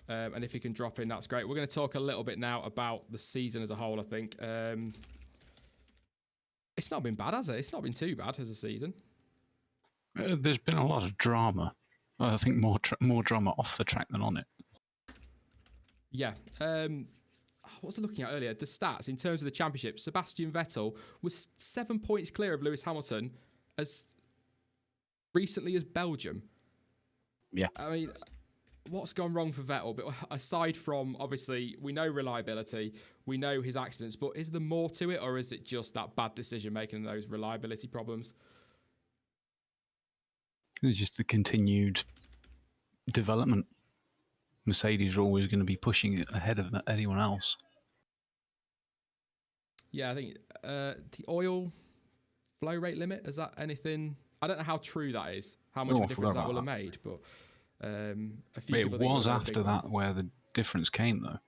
and if you can drop in, that's great. We're going to talk a little bit now about the season as a whole, I think. It's not been bad, has it? It's not been too bad as a season. There's been a lot of drama. I think more drama off the track than on it. Yeah. What was I looking at earlier? The stats in terms of the championship. Sebastian Vettel was 7 points clear of Lewis Hamilton as recently as Belgium. Yeah. I mean, what's gone wrong for Vettel? But aside from, obviously, we know reliability, we know his accidents, but is there more to it, or is it just that bad decision making and those reliability problems? It's just the continued development. Mercedes are always going to be pushing it ahead of anyone else. Yeah, I think the oil flow rate limit, is that anything? I don't know how true that is, how much of a difference that will have made, but a few people think it was after that where the difference came, though.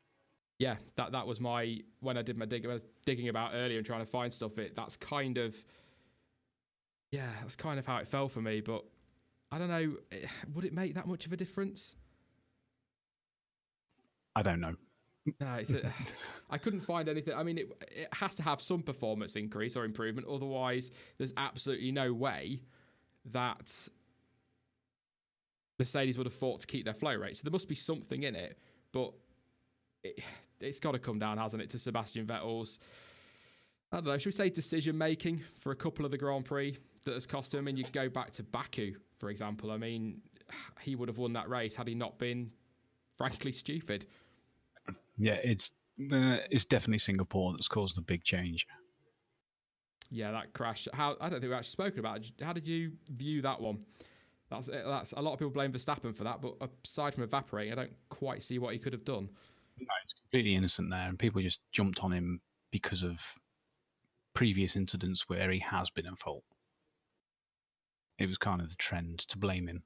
Yeah, that was when I did my digging about earlier and trying to find stuff. That's kind of how it fell for me. But I don't know, would it make that much of a difference? I don't know. No, I couldn't find anything. I mean, it has to have some performance increase or improvement. Otherwise, there's absolutely no way that Mercedes would have fought to keep their flow rate. So there must be something in it. But it's got to come down, hasn't it, to Sebastian Vettel's, I don't know, should we say decision making for a couple of the Grand Prix that has cost him? I mean, you go back to Baku, for example. I mean, he would have won that race had he not been, frankly, stupid. Yeah, it's definitely Singapore that's caused the big change. Yeah, that crash. I don't think we've actually spoken about it. How did you view that one? That's a lot of people blame Verstappen for that, but aside from evaporating, I don't quite see what he could have done. No, he's completely innocent there, and people just jumped on him because of previous incidents where he has been at fault. It was kind of the trend to blame him.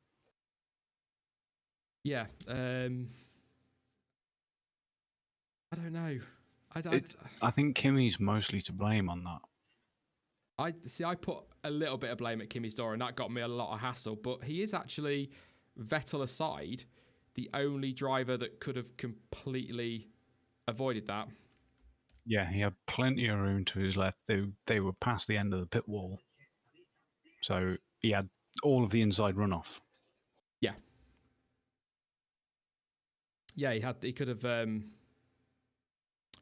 Yeah, I don't know. I think Kimi's mostly to blame on that. I put a little bit of blame at Kimi's door, and that got me a lot of hassle. But he is actually, Vettel aside, the only driver that could have completely avoided that. Yeah, he had plenty of room to his left. They were past the end of the pit wall, so he had all of the inside runoff. Yeah. Yeah, he could have.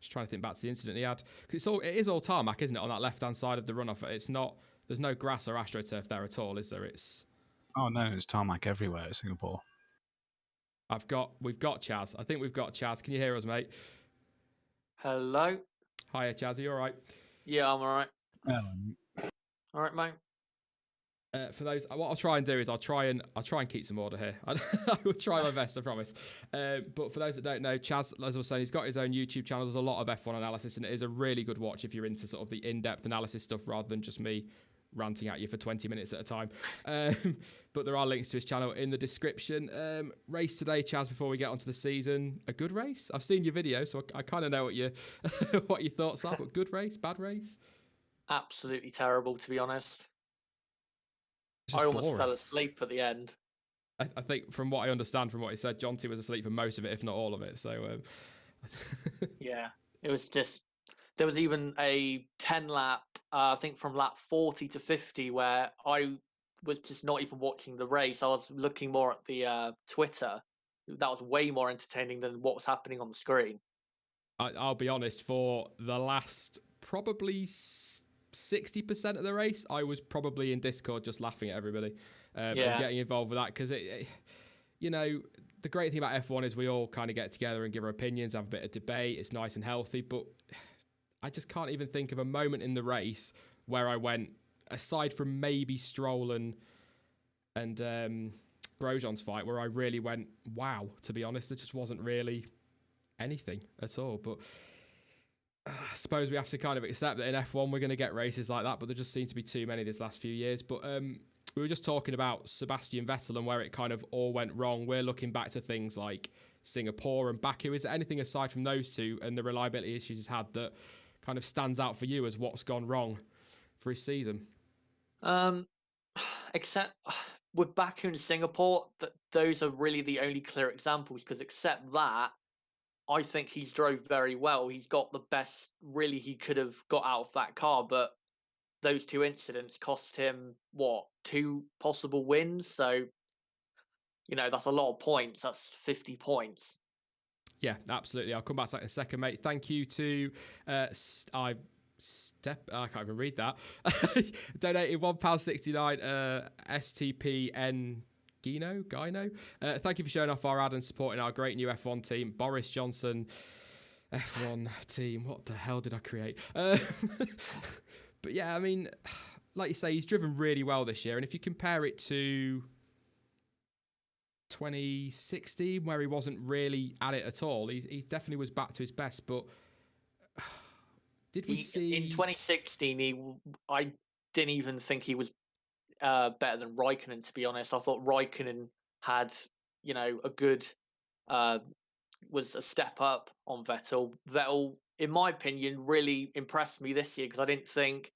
Just trying to think back to the incident he had, because it is all tarmac, isn't it, on that left hand side of the runoff? It's not. There's no grass or astroturf there at all, is there? It's. Oh no, it's tarmac everywhere in Singapore. We've got Chaz. I think we've got Chaz. Can you hear us, mate? Hello. Hiya, Chaz. Are you all right? Yeah, I'm all right. All right, mate. For those, what I'll try and do is I'll try and keep some order here. I will try my best, I promise. But for those that don't know, Chaz, as I was saying, he's got his own YouTube channel. There's a lot of F1 analysis, and it is a really good watch if you're into sort of the in-depth analysis stuff rather than just me ranting at you for 20 minutes at a time. But there are links to his channel in the description. Race today, Chaz, before we get onto the season. A good race? I've seen your video, so I kind of know what your what your thoughts are. But good race? Bad race? Absolutely terrible, to be honest. I almost fell asleep at the end. I think from what I understand from what he said, John T was asleep for most of it, if not all of it. So yeah, it was just, there was even a 10 lap, I think from lap 40 to 50, where I was just not even watching the race. I was looking more at the Twitter. That was way more entertaining than what was happening on the screen. I'll be honest, for the last probably 60% of the race, I was probably in Discord just laughing at everybody and getting involved with that, because it, you know, the great thing about F1 is we all kind of get together and give our opinions, have a bit of debate. It's nice and healthy, but I just can't even think of a moment in the race where I went, aside from maybe Stroll and Grosjean's fight where I really went, wow, to be honest. There just wasn't really anything at all. But I suppose we have to kind of accept that in F1 we're going to get races like that, but there just seem to be too many this last few years. But we were just talking about Sebastian Vettel and where it kind of all went wrong. We're looking back to things like Singapore and Baku. Is there anything aside from those two and the reliability issues he's had that kind of stands out for you as what's gone wrong for his season? Except with Baku and Singapore, those are really the only clear examples, because except that, I think he's drove very well. He's got the best really he could have got out of that car, but those two incidents cost him, 2 possible wins? So, that's a lot of points. That's 50 points. Yeah, absolutely. I'll come back to that in a second, mate. Thank you to I can't even read that. Donated £1.69. STPN Gino. Thank you for showing off our ad and supporting our great new F1 team, Boris Johnson. F1 team. What the hell did I create? But yeah, I mean, like you say, he's driven really well this year, and if you compare it to 2016, where he wasn't really at it at all, he definitely was back to his best. But did we see in 2016? I didn't even think he was better than Raikkonen, to be honest. I thought Raikkonen had, a good was a step up on Vettel. Vettel, in my opinion, really impressed me this year, because I didn't think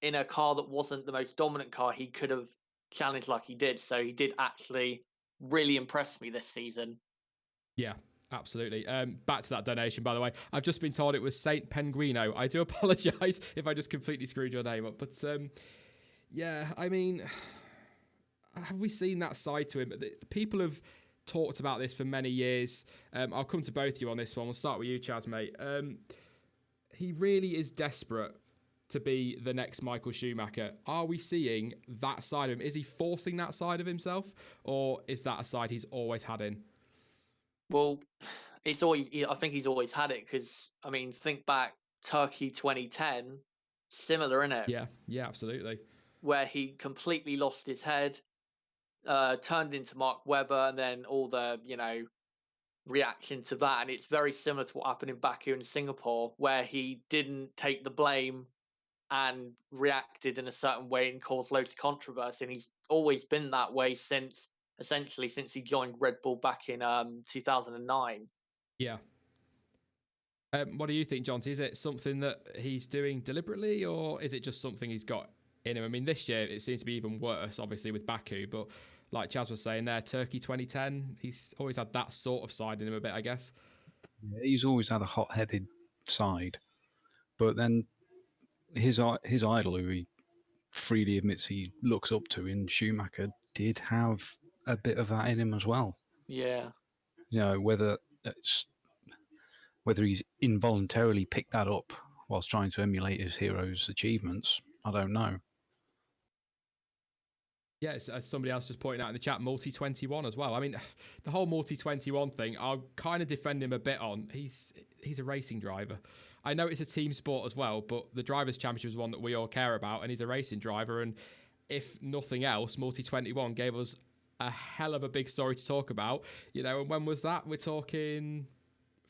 in a car that wasn't the most dominant car he could have challenged like he did. So he did actually really impress me this season. Yeah, absolutely. Back to that donation, by the way. I've just been told it was Saint Penguino. I do apologise if I just completely screwed your name up. But yeah, I mean, have we seen that side to him? People have talked about this for many years. I'll come to both of you on this one. We'll start with you, Chaz, mate. He really is desperate to be the next Michael Schumacher. Are we seeing that side of him? Is he forcing that side of himself, or is that a side he's always had in? Well, I think he's always had it, because, I mean, think back, Turkey 2010, similar, innit? Yeah, absolutely. Where he completely lost his head, turned into Mark Webber, and then all the, reaction to that. And it's very similar to what happened in Baku and Singapore, where he didn't take the blame and reacted in a certain way and caused loads of controversy. And he's always been that way since he joined Red Bull back in 2009. Yeah. What do you think, John? Is it something that he's doing deliberately, or is it just something he's got in him? I mean, this year it seems to be even worse, obviously, with Baku. But like Chaz was saying there, Turkey 2010, he's always had that sort of side in him a bit, I guess. Yeah, he's always had a hot-headed side. But then his idol, who he freely admits he looks up to in Schumacher, did have a bit of that in him as well. Yeah. Whether he's involuntarily picked that up whilst trying to emulate his hero's achievements, I don't know. Yeah, as somebody else just pointed out in the chat, multi-21 as well. I mean, the whole multi-21 thing, I'll kind of defend him a bit on. He's a racing driver. I know it's a team sport as well, but the Drivers' Championship is one that we all care about, and he's a racing driver. And if nothing else, multi-21 gave us a hell of a big story to talk about. And when was that? We're talking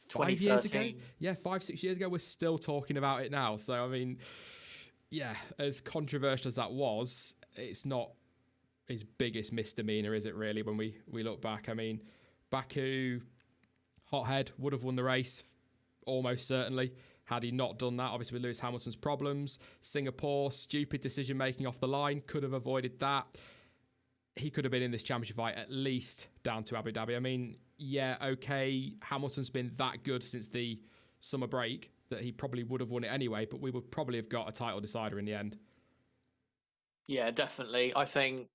5 years ago? Yeah, 5-6 years ago. We're still talking about it now. So, I mean, yeah, as controversial as that was, it's not his biggest misdemeanor, is it really, when we look back? I mean, Baku, hothead, would have won the race, almost certainly, had he not done that, obviously with Lewis Hamilton's problems. Singapore, stupid decision-making off the line, could have avoided that. He could have been in this championship fight at least down to Abu Dhabi. I mean, yeah, okay, Hamilton's been that good since the summer break that he probably would have won it anyway, but we would probably have got a title decider in the end. Yeah, definitely. I think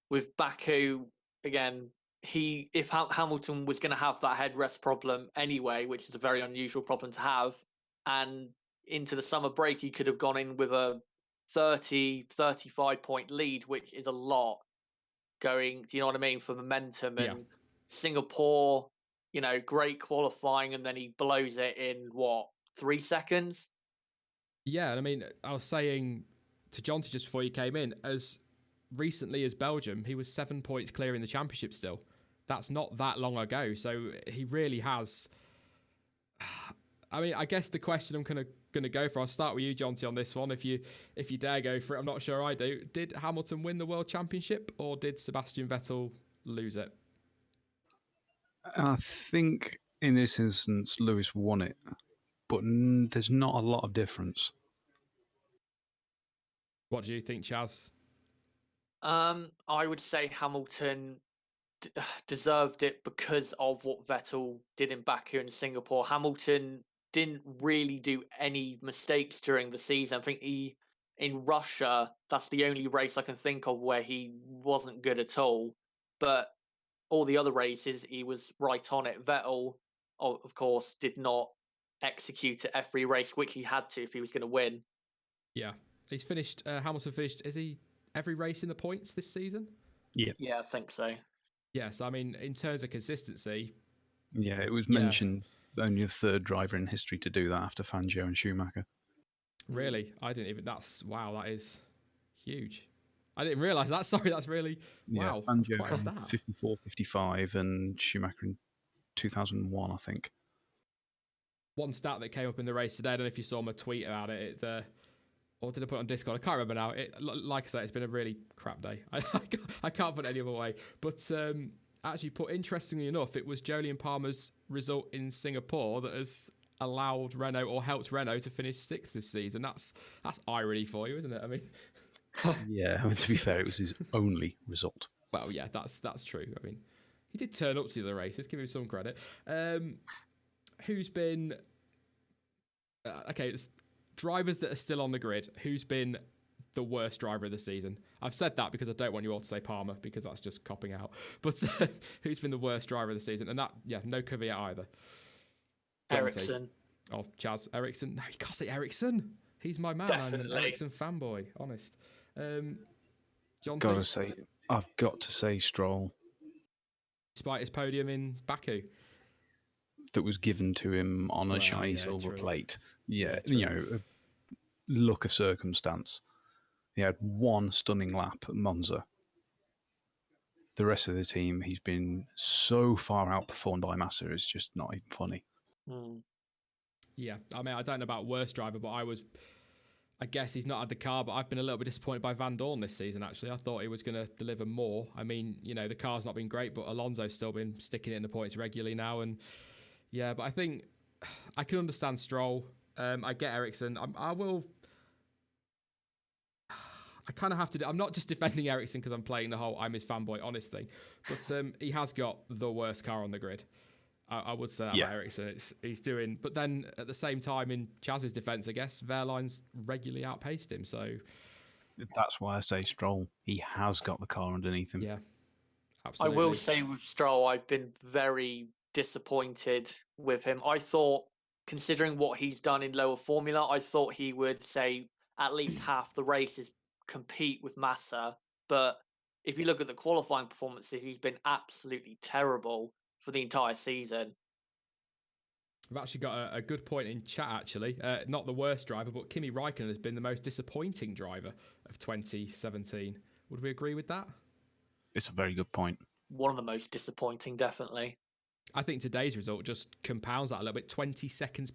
with Baku, again, if Hamilton was going to have that headrest problem anyway, which is a very unusual problem to have, and into the summer break, he could have gone in with a 35 point lead, which is a lot going, do you know what I mean, for momentum. And Singapore, great qualifying, and then he blows it in 3 seconds? Yeah, and I mean, I was saying to Jonty just before you came in, as recently as Belgium, he was 7 points clear in the championship still. That's not that long ago. So he really has. I mean, I guess the question I'm going to go for, I'll start with you, Jonty, on this one. If you dare go for it, I'm not sure I do. Did Hamilton win the World Championship or did Sebastian Vettel lose it? I think in this instance, Lewis won it, but there's not a lot of difference. What do you think, Chaz? I would say Hamilton deserved it because of what Vettel did in Baku and Singapore. Hamilton didn't really do any mistakes during the season. I think in Russia, that's the only race I can think of where he wasn't good at all. But all the other races, he was right on it. Vettel, of course, did not execute at every race, which he had to if he was going to win. Yeah. He's finished, Hamilton finished, is he every race in the points this season? Yeah. Yeah, I think so. Yes, I mean, in terms of consistency. Yeah, it was mentioned only the third driver in history to do that after Fangio and Schumacher. Really? I didn't even, wow, that is huge. I didn't realise that. Sorry, that's really, wow. Fangio That's quite a stat. 54, 55 and Schumacher in 2001, I think. One stat that came up in the race today, I don't know if you saw my tweet about it. Or did I put it on Discord? I can't remember now. Like I say, it's been a really crap day. I can't put it any other way. But actually, interestingly enough, it was Jolyon Palmer's result in Singapore that has allowed Renault or helped Renault to finish 6th this season. That's irony for you, isn't it? I mean, yeah. I mean, to be fair, it was his only result. Well, yeah, that's true. I mean, he did turn up to the races. Give him some credit. Who's been drivers that are still on the grid? Who's been the worst driver of the season? I've said that because I don't want you all to say Palmer because that's just copping out. But who's been the worst driver of the season? And that, no Kvyat either. Ericsson. Oh, Chaz Ericsson. No, you can't say Ericsson. He's my man. Definitely. I'm an Ericsson fanboy, honest. John, I've got to say Stroll. Despite his podium in Baku. That was given to him on a shiny silver true. plate. Yeah, a look of circumstance. He had one stunning lap at Monza. The rest of the team, he's been so far outperformed by Massa, it's just not even funny. Yeah, I mean, I don't know about worst driver, but I guess he's not had the car, but I've been a little bit disappointed by Van Dorn this season, actually. I thought he was going to deliver more. I mean, the car's not been great, but Alonso's still been sticking it in the points regularly now. And yeah, but I think I can understand Stroll. I get Ericsson. I kind of have to. I'm not just defending Ericsson because I'm playing the whole I'm his fanboy honest thing, but he has got the worst car on the grid. I would say that about Ericsson. He's doing, but then at the same time, in Chaz's defence, I guess Wehrlein's regularly outpaced him. So that's why I say Stroll. He has got the car underneath him. Yeah, absolutely. I will say with Stroll, I've been very disappointed with him. I thought, considering what he's done in lower formula, I thought he would say at least half the races compete with Massa. But if you look at the qualifying performances, he's been absolutely terrible for the entire season. We've actually got a good point in chat, actually. Not the worst driver, but Kimi Räikkönen has been the most disappointing driver of 2017. Would we agree with that? It's a very good point. One of the most disappointing, definitely. I think today's result just compounds that a little bit. 20 seconds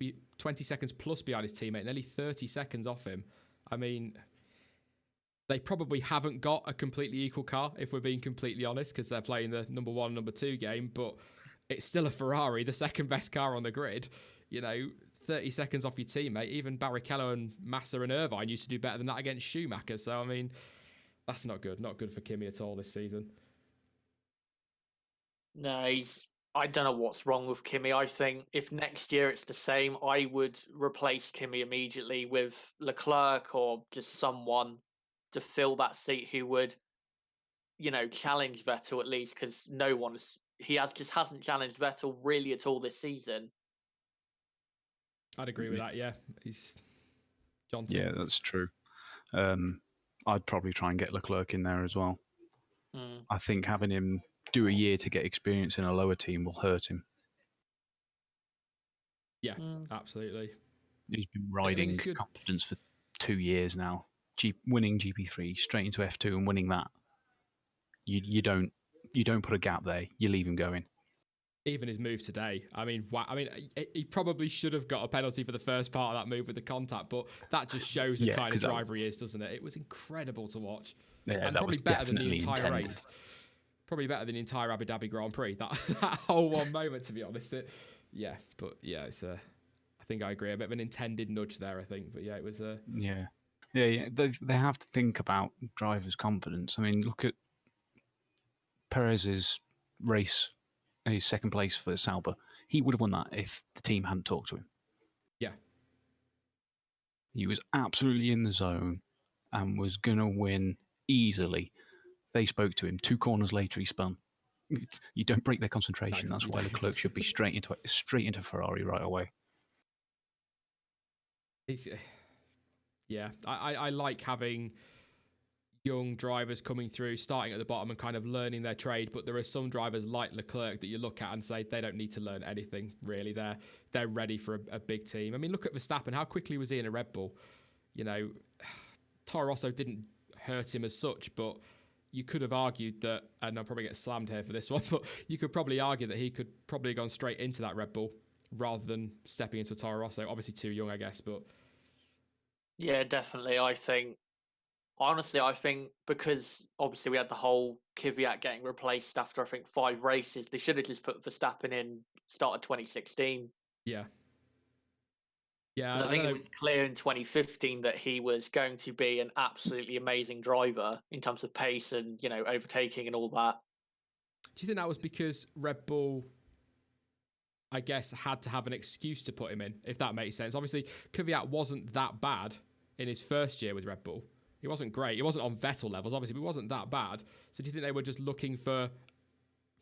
plus behind his teammate, nearly 30 seconds off him. I mean, they probably haven't got a completely equal car, if we're being completely honest, because they're playing the number 1, number 2 game, but it's still a Ferrari, the second best car on the grid. 30 seconds off your teammate. Even Barrichello and Massa and Irvine used to do better than that against Schumacher. So, I mean, that's not good. Not good for Kimi at all this season. No, I don't know what's wrong with Kimi. I think if next year it's the same, I would replace Kimi immediately with Leclerc or just someone to fill that seat who would, challenge Vettel at least, because he hasn't challenged Vettel really at all this season. I'd agree with that. Yeah, he's John. Yeah, that's true. I'd probably try and get Leclerc in there as well. I think having him do a year to get experience in a lower team will hurt him. Yeah, absolutely. He's been riding confidence for 2 years now. Winning GP3 straight into F2 and winning that. You don't put a gap there. You leave him going. Even his move today, I mean, he probably should have got a penalty for the first part of that move with the contact, but that just shows the kind of driver he is, doesn't it? It was incredible to watch, Yeah, and probably better than the entire race. Probably better than the entire Abu Dhabi Grand Prix. That whole one moment, to be honest. It's I think I agree. A bit of an intended nudge there, I think. But yeah, it was Yeah. They have to think about drivers' confidence. I mean, look at Perez's race, his second place for Sauber. He would have won that if the team hadn't talked to him. Yeah. He was absolutely in the zone and was going to win easily. They spoke to him. 2 corners later, he spun. You don't break their concentration. That's why Leclerc should be straight into Ferrari right away. I like having young drivers coming through, starting at the bottom and kind of learning their trade. But there are some drivers like Leclerc that you look at and say they don't need to learn anything really. They're ready for a big team. I mean, look at Verstappen. How quickly was he in a Red Bull? You know, Toro Rosso didn't hurt him as such, but you could have argued that, and I'll probably get slammed here for this one, but you could probably argue that he could probably have gone straight into that Red Bull rather than stepping into a Toro Rosso. Obviously too young, I guess, but... Yeah, definitely. I think because obviously we had the whole Kvyat getting replaced after, I think, 5 races, they should have just put Verstappen in start of 2016. Yeah. Yeah, I think it was clear in 2015 that he was going to be an absolutely amazing driver in terms of pace and, you know, overtaking and all that. Do you think that was because Red Bull, I guess, had to have an excuse to put him in, if that makes sense? Obviously, Kvyat wasn't that bad in his first year with Red Bull. He wasn't great. He wasn't on Vettel levels, obviously, but he wasn't that bad. So do you think they were just looking for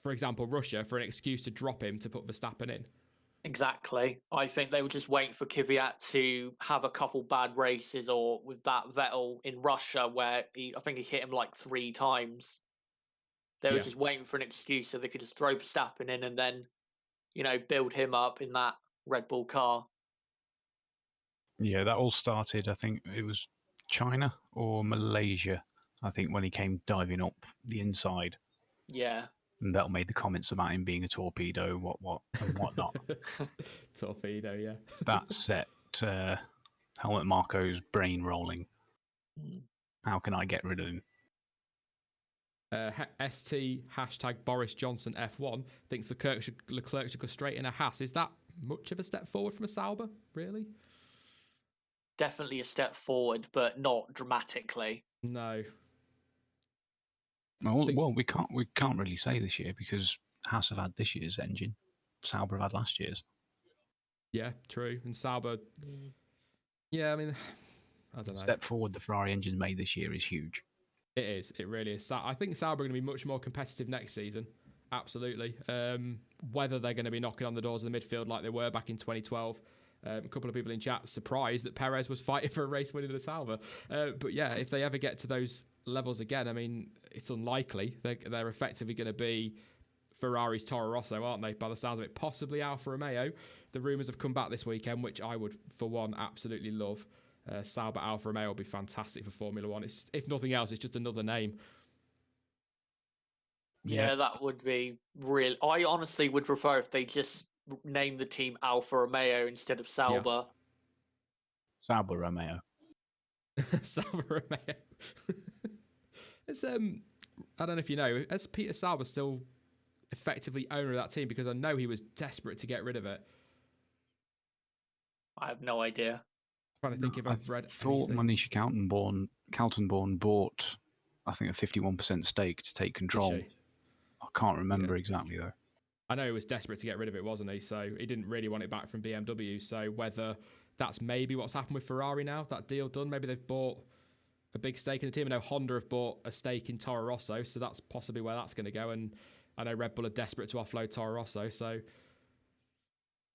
example, Russia, for an excuse to drop him to put Verstappen in? Exactly. I think they were just waiting for Kvyat to have a couple bad races, or with that Vettel in Russia where I think he hit him like 3 times. They were just waiting for an excuse so they could just throw Verstappen in and then, you know, build him up in that Red Bull car. Yeah, that all started, I think it was China or Malaysia, I think, when he came diving up the inside. Yeah. And Vettel made the comments about him being a torpedo, what and whatnot. Torpedo, yeah. That set Helmut Marko's brain rolling. How can I get rid of him? ST #Boris Johnson F1 thinks Leclerc should go straight in a Haas. Is that much of a step forward from a Sauber, really? Definitely a step forward, but not dramatically. No. Well, we can't really say this year because Haas have had this year's engine. Sauber have had last year's. Yeah, true. And Sauber, yeah, I mean, I don't know. Step forward the Ferrari engine's made this year is huge. It is. It really is. I think Sauber are going to be much more competitive next season. Absolutely. Whether they're going to be knocking on the doors of the midfield like they were back in 2012. A couple of people in chat surprised that Perez was fighting for a race winning in a Sauber. But yeah, if they ever get to those levels again, I mean, it's unlikely. They're effectively going to be Ferrari's Toro Rosso, aren't they? By the sounds of it, possibly Alfa Romeo. The rumours have come back this weekend, which I would, for one, absolutely love. Sauber Alfa Romeo will be fantastic for Formula One. If nothing else, it's just another name. Yeah, that would be real. I honestly would prefer if they just name the team Alfa Romeo instead of Sauber. Yeah. Sauber Romeo. Sauber Romeo. It's I don't know if you know, is Peter Sauber still effectively owner of that team? Because I know he was desperate to get rid of it. I have no idea. I'm trying to think if I've read. I thought Manisha Kaltenborn bought, I think, a 51% stake to take control. I can't remember exactly though. I know he was desperate to get rid of it, wasn't he? So he didn't really want it back from BMW. So whether that's maybe what's happened with Ferrari now, that deal done, maybe they've bought a big stake in the team. I know Honda have bought a stake in Toro Rosso, so that's possibly where that's going to go. And I know Red Bull are desperate to offload Toro Rosso, so it'll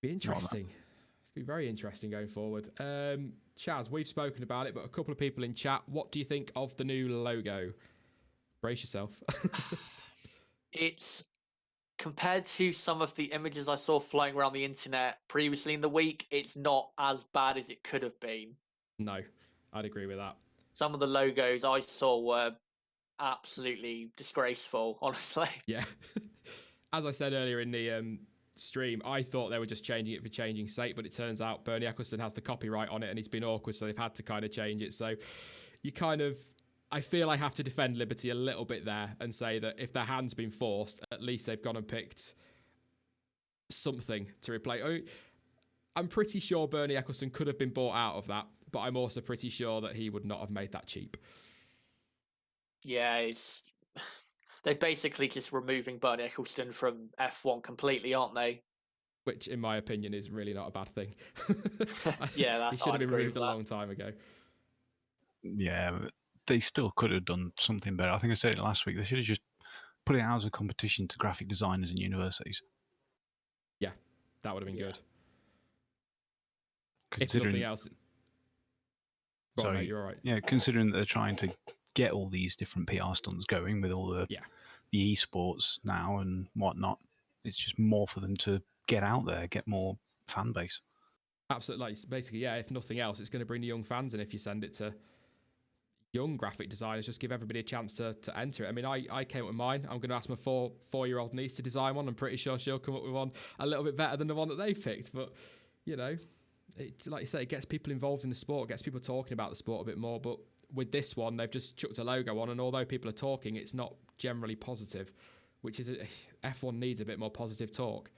be interesting. It's going to be very interesting going forward. Chaz, we've spoken about it, but a couple of people in chat, what do you think of the new logo? Brace yourself. It's, compared to some of the images I saw flying around the internet previously in the week, it's not as bad as it could have been. No, I'd agree with that. Some of the logos I saw were absolutely disgraceful, honestly. Yeah. As I said earlier in the stream, I thought they were just changing it for changing's sake, but it turns out Bernie Ecclestone has the copyright on it and it's been awkward, so they've had to kind of change it. So you kind of, I feel I have to defend Liberty a little bit there and say that if their hand's been forced, at least they've gone and picked something to replace. I'm pretty sure Bernie Ecclestone could have been bought out of that, but I'm also pretty sure that he would not have made that cheap. Yeah, they're basically just removing Bernie Ecclestone from F1 completely, aren't they? Which, in my opinion, is really not a bad thing. Yeah, he should have been removed a long time ago. Yeah, they still could have done something better. I think I said it last week. They should have just put it out as a competition to graphic designers and universities. Yeah, that would have been good. If nothing else. Sorry, mate, you're all right. Yeah, considering that they're trying to get all these different PR stunts going with all the esports now and whatnot, it's just more for them to get out there, get more fan base. Absolutely. Like, basically, yeah, if nothing else, it's going to bring the young fans in if you send it to young graphic designers, just give everybody a chance to enter it. I mean, I came up with mine. I'm going to ask my four-year-old niece to design one. I'm pretty sure she'll come up with one a little bit better than the one that they picked. But, you know, like you say, it gets people involved in the sport, gets people talking about the sport a bit more. But with this one, they've just chucked a logo on, and although people are talking, it's not generally positive, which is F1 needs a bit more positive talk.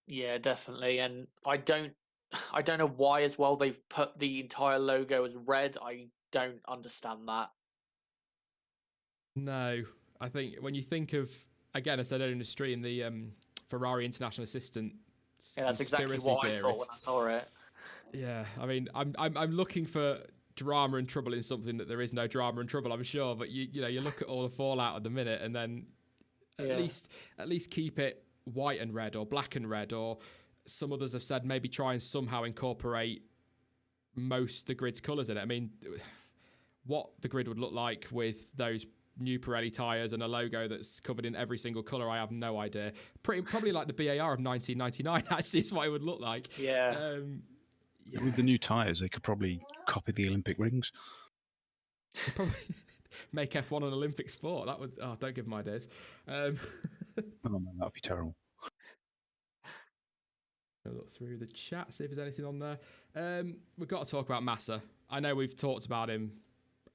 Yeah, definitely. And I don't know why as well they've put the entire logo as red. I don't understand that. No, I think when you think of, again, I said earlier in the stream, the Ferrari international assistant. Yeah, that's exactly what I thought when I saw it. Yeah, I mean, I'm looking for drama and trouble in something that there is no drama and trouble, I'm sure. But you look at all the fallout at the minute, and then at least keep it white and red or black and red, or some others have said maybe try and somehow incorporate most the grid's colours in it. I mean, what the grid would look like with those new Pirelli tyres and a logo that's covered in every single colour, I have no idea. Probably like the BAR of 1999 actually is what it would look like. Yeah. With the new tyres, they could probably copy the Olympic rings. Probably make F1 an Olympic sport. That would, don't give them ideas. Oh man, that would be terrible. I'll look through the chat, see if there's anything on there. We've got to talk about Massa. I know we've talked about him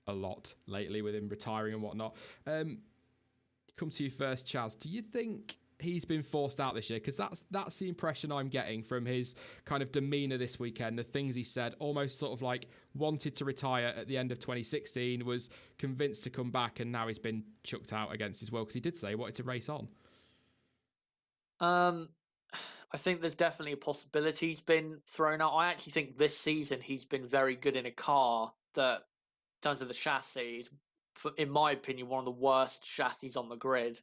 a lot lately with him retiring and whatnot. Come to you first, Chaz. Do you think he's been forced out this year? Because that's the impression I'm getting from his kind of demeanour this weekend, the things he said, almost sort of like wanted to retire at the end of 2016, was convinced to come back, and now he's been chucked out against his will, because he did say he wanted to race on. I think there's definitely a possibility he's been thrown out. I actually think this season he's been very good in a car that, in terms of the chassis, is, in my opinion, one of the worst chassis on the grid.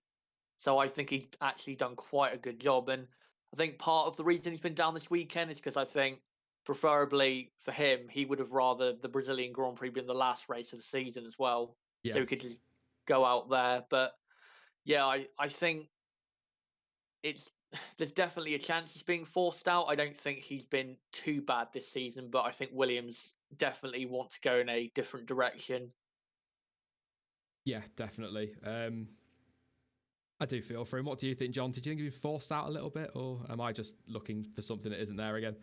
So I think he's actually done quite a good job. And I think part of the reason he's been down this weekend is because I think, preferably for him, he would have rather the Brazilian Grand Prix been the last race of the season as well. Yeah. So he could just go out there. But yeah, I think there's definitely a chance he's being forced out. I don't think he's been too bad this season, but I think Williams definitely want to go in a different direction. Yeah, definitely. I do feel for him. What do you think, John? Did you think he'd been forced out a little bit, or am I just looking for something that isn't there again?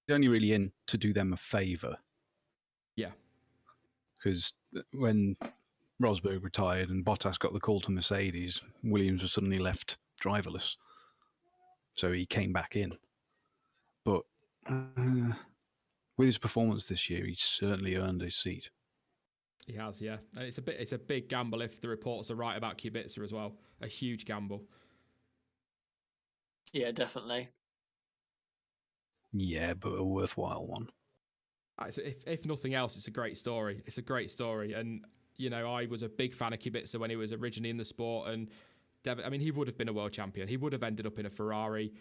He's only really in to do them a favour. Yeah. Because when Rosberg retired and Bottas got the call to Mercedes, Williams was suddenly left driverless. So he came back in. But with his performance this year, he's certainly earned his seat. He has, yeah. And it's a big gamble if the reports are right about Kubica as well. A huge gamble. Yeah, definitely. Yeah, but a worthwhile one. So if nothing else, it's a great story. It's a great story. And, you know, I was a big fan of Kubica when he was originally in the sport. And, he would have been a world champion. He would have ended up in a Ferrari.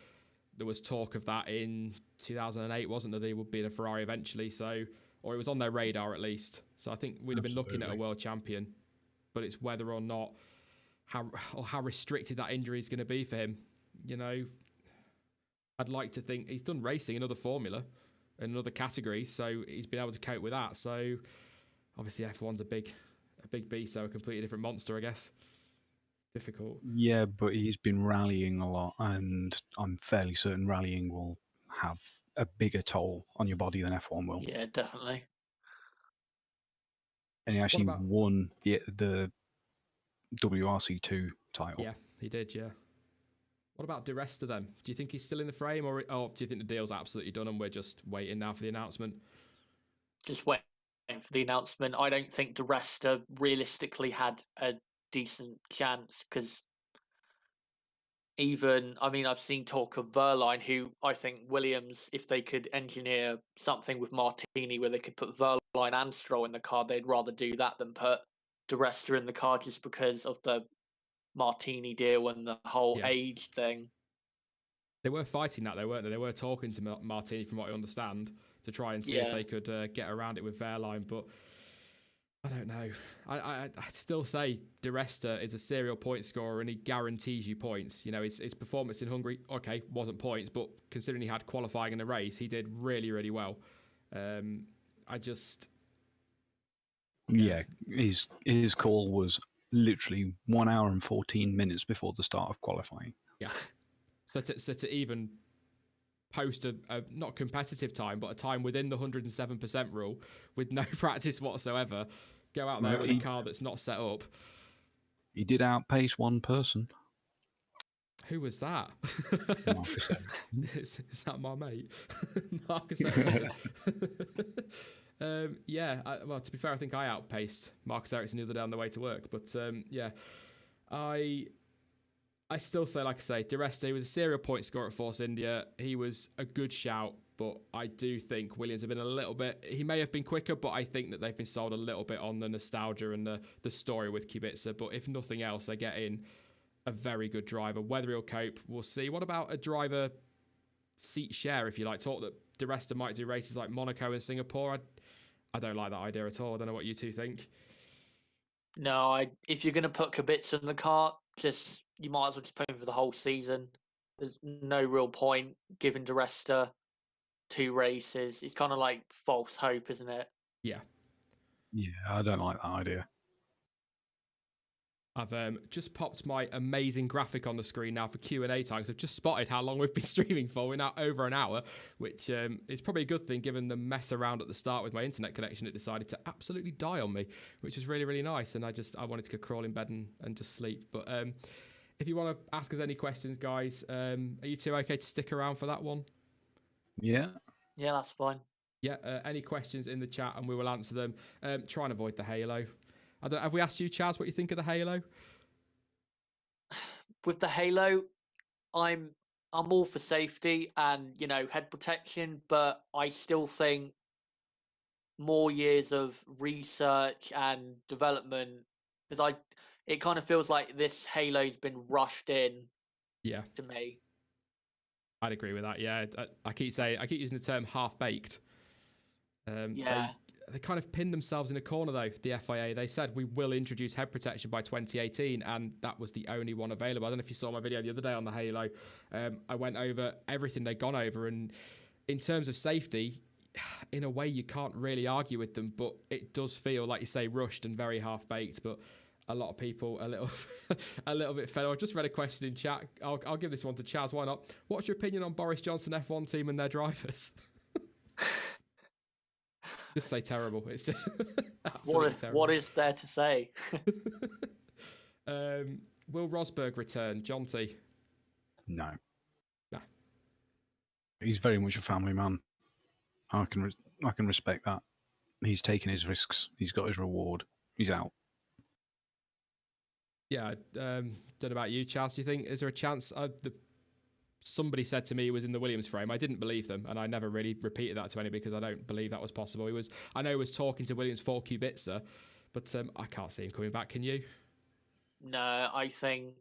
There was talk of that in 2008, wasn't there? They would be in a Ferrari eventually. Or it was on their radar at least. So I think we'd have been looking at a world champion. But it's whether or not how restricted that injury is going to be for him. You know, I'd like to think he's done racing in other formula and in other categories, so he's been able to cope with that. So obviously F1's a big beast, so a completely different monster, I guess. Difficult. Yeah, but he's been rallying a lot, and I'm fairly certain rallying will have a bigger toll on your body than F1 will. Yeah, definitely. And he actually about- won the WRC2 title. Yeah, he did, yeah. What about Di Resta then? Do you think he's still in the frame, or do you think the deal's absolutely done and we're just waiting now for the announcement? Just waiting for the announcement. I don't think Di Resta realistically had a decent chance because I've seen talk of Verline, who I think Williams, if they could engineer something with Martini where they could put Verline and Stroll in the car, they'd rather do that than put Di Resta in the car just because of the Martini deal and the whole age thing. They were fighting that, though, weren't they? They were talking to Martini, from what I understand, to try and see if they could get around it with Verline, but I don't know. I still say Di Resta is a serial point scorer and he guarantees you points. You know, his performance in Hungary, okay, wasn't points, but considering he had qualifying in the race, he did really, really well. Yeah, his call was literally 1 hour and 14 minutes before the start of qualifying. Yeah. So to even post a not competitive time, but a time within the 107% rule with no practice whatsoever, go out there with a car that's not set up. He did outpace one person. Who was that? Marcus is that my mate? Marcus Ericsson. Well, to be fair, I think I outpaced Marcus Ericsson the other day on the way to work. But I still say, like I say, Di Resta was a serial point scorer at Force India. He was a good shout, but I do think Williams have been a little bit... He may have been quicker, but I think that they've been sold a little bit on the nostalgia and the story with Kubica. But if nothing else, they get in a very good driver. Whether he'll cope, we'll see. What about a driver seat share, if you like? Talk that Di Resta might do races like Monaco and Singapore. I don't like that idea at all. I don't know what you two think. No, if you're going to put Kubica in the car, you might as well just put him for the whole season. There's no real point giving Di Resta 2 races. It's kind of like false hope, isn't it? Yeah. Yeah, I don't like that idea. I've just popped my amazing graphic on the screen now for Q&A time, because I've just spotted how long we've been streaming for. We're now over an hour, which is probably a good thing given the mess around at the start with my internet connection. It decided to absolutely die on me, which was really, really nice. And I wanted to go crawl in bed and just sleep. But if you want to ask us any questions, guys, are you two okay to stick around for that one? Yeah. Yeah, that's fine. Yeah, any questions in the chat and we will answer them. Try and avoid the halo. Have we asked you, Chaz, what you think of the halo? With the halo, I'm all for safety and head protection, but I still think more years of research and development, because it kind of feels like this halo's been rushed in. Yeah, to me, I'd agree with that. Yeah, I keep using the term half baked. They kind of pinned themselves in a corner, though, the FIA. They said, we will introduce head protection by 2018, and that was the only one available. I don't know if you saw my video the other day on the Halo. I went over everything they'd gone over, and in terms of safety, in a way, you can't really argue with them, but it does feel, like you say, rushed and very half-baked, but a lot of people a little bit fed. I just read a question in chat. I'll give this one to Chaz, why not? What's your opinion on Boris Johnson F1 team and their drivers? Just say terrible. It's just terrible. What is there to say? Will Rosberg return? Jonty? No. Nah. He's very much a family man. I can respect that. He's taken his risks. He's got his reward. He's out. Yeah. Don't know about you, Chaz. Do you think, is there a chance? Somebody said to me he was in the Williams frame. I didn't believe them, and I never really repeated that to anybody because I don't believe that was possible. I know he was talking to Williams for Kubica, but I can't see him coming back. Can you? No, I think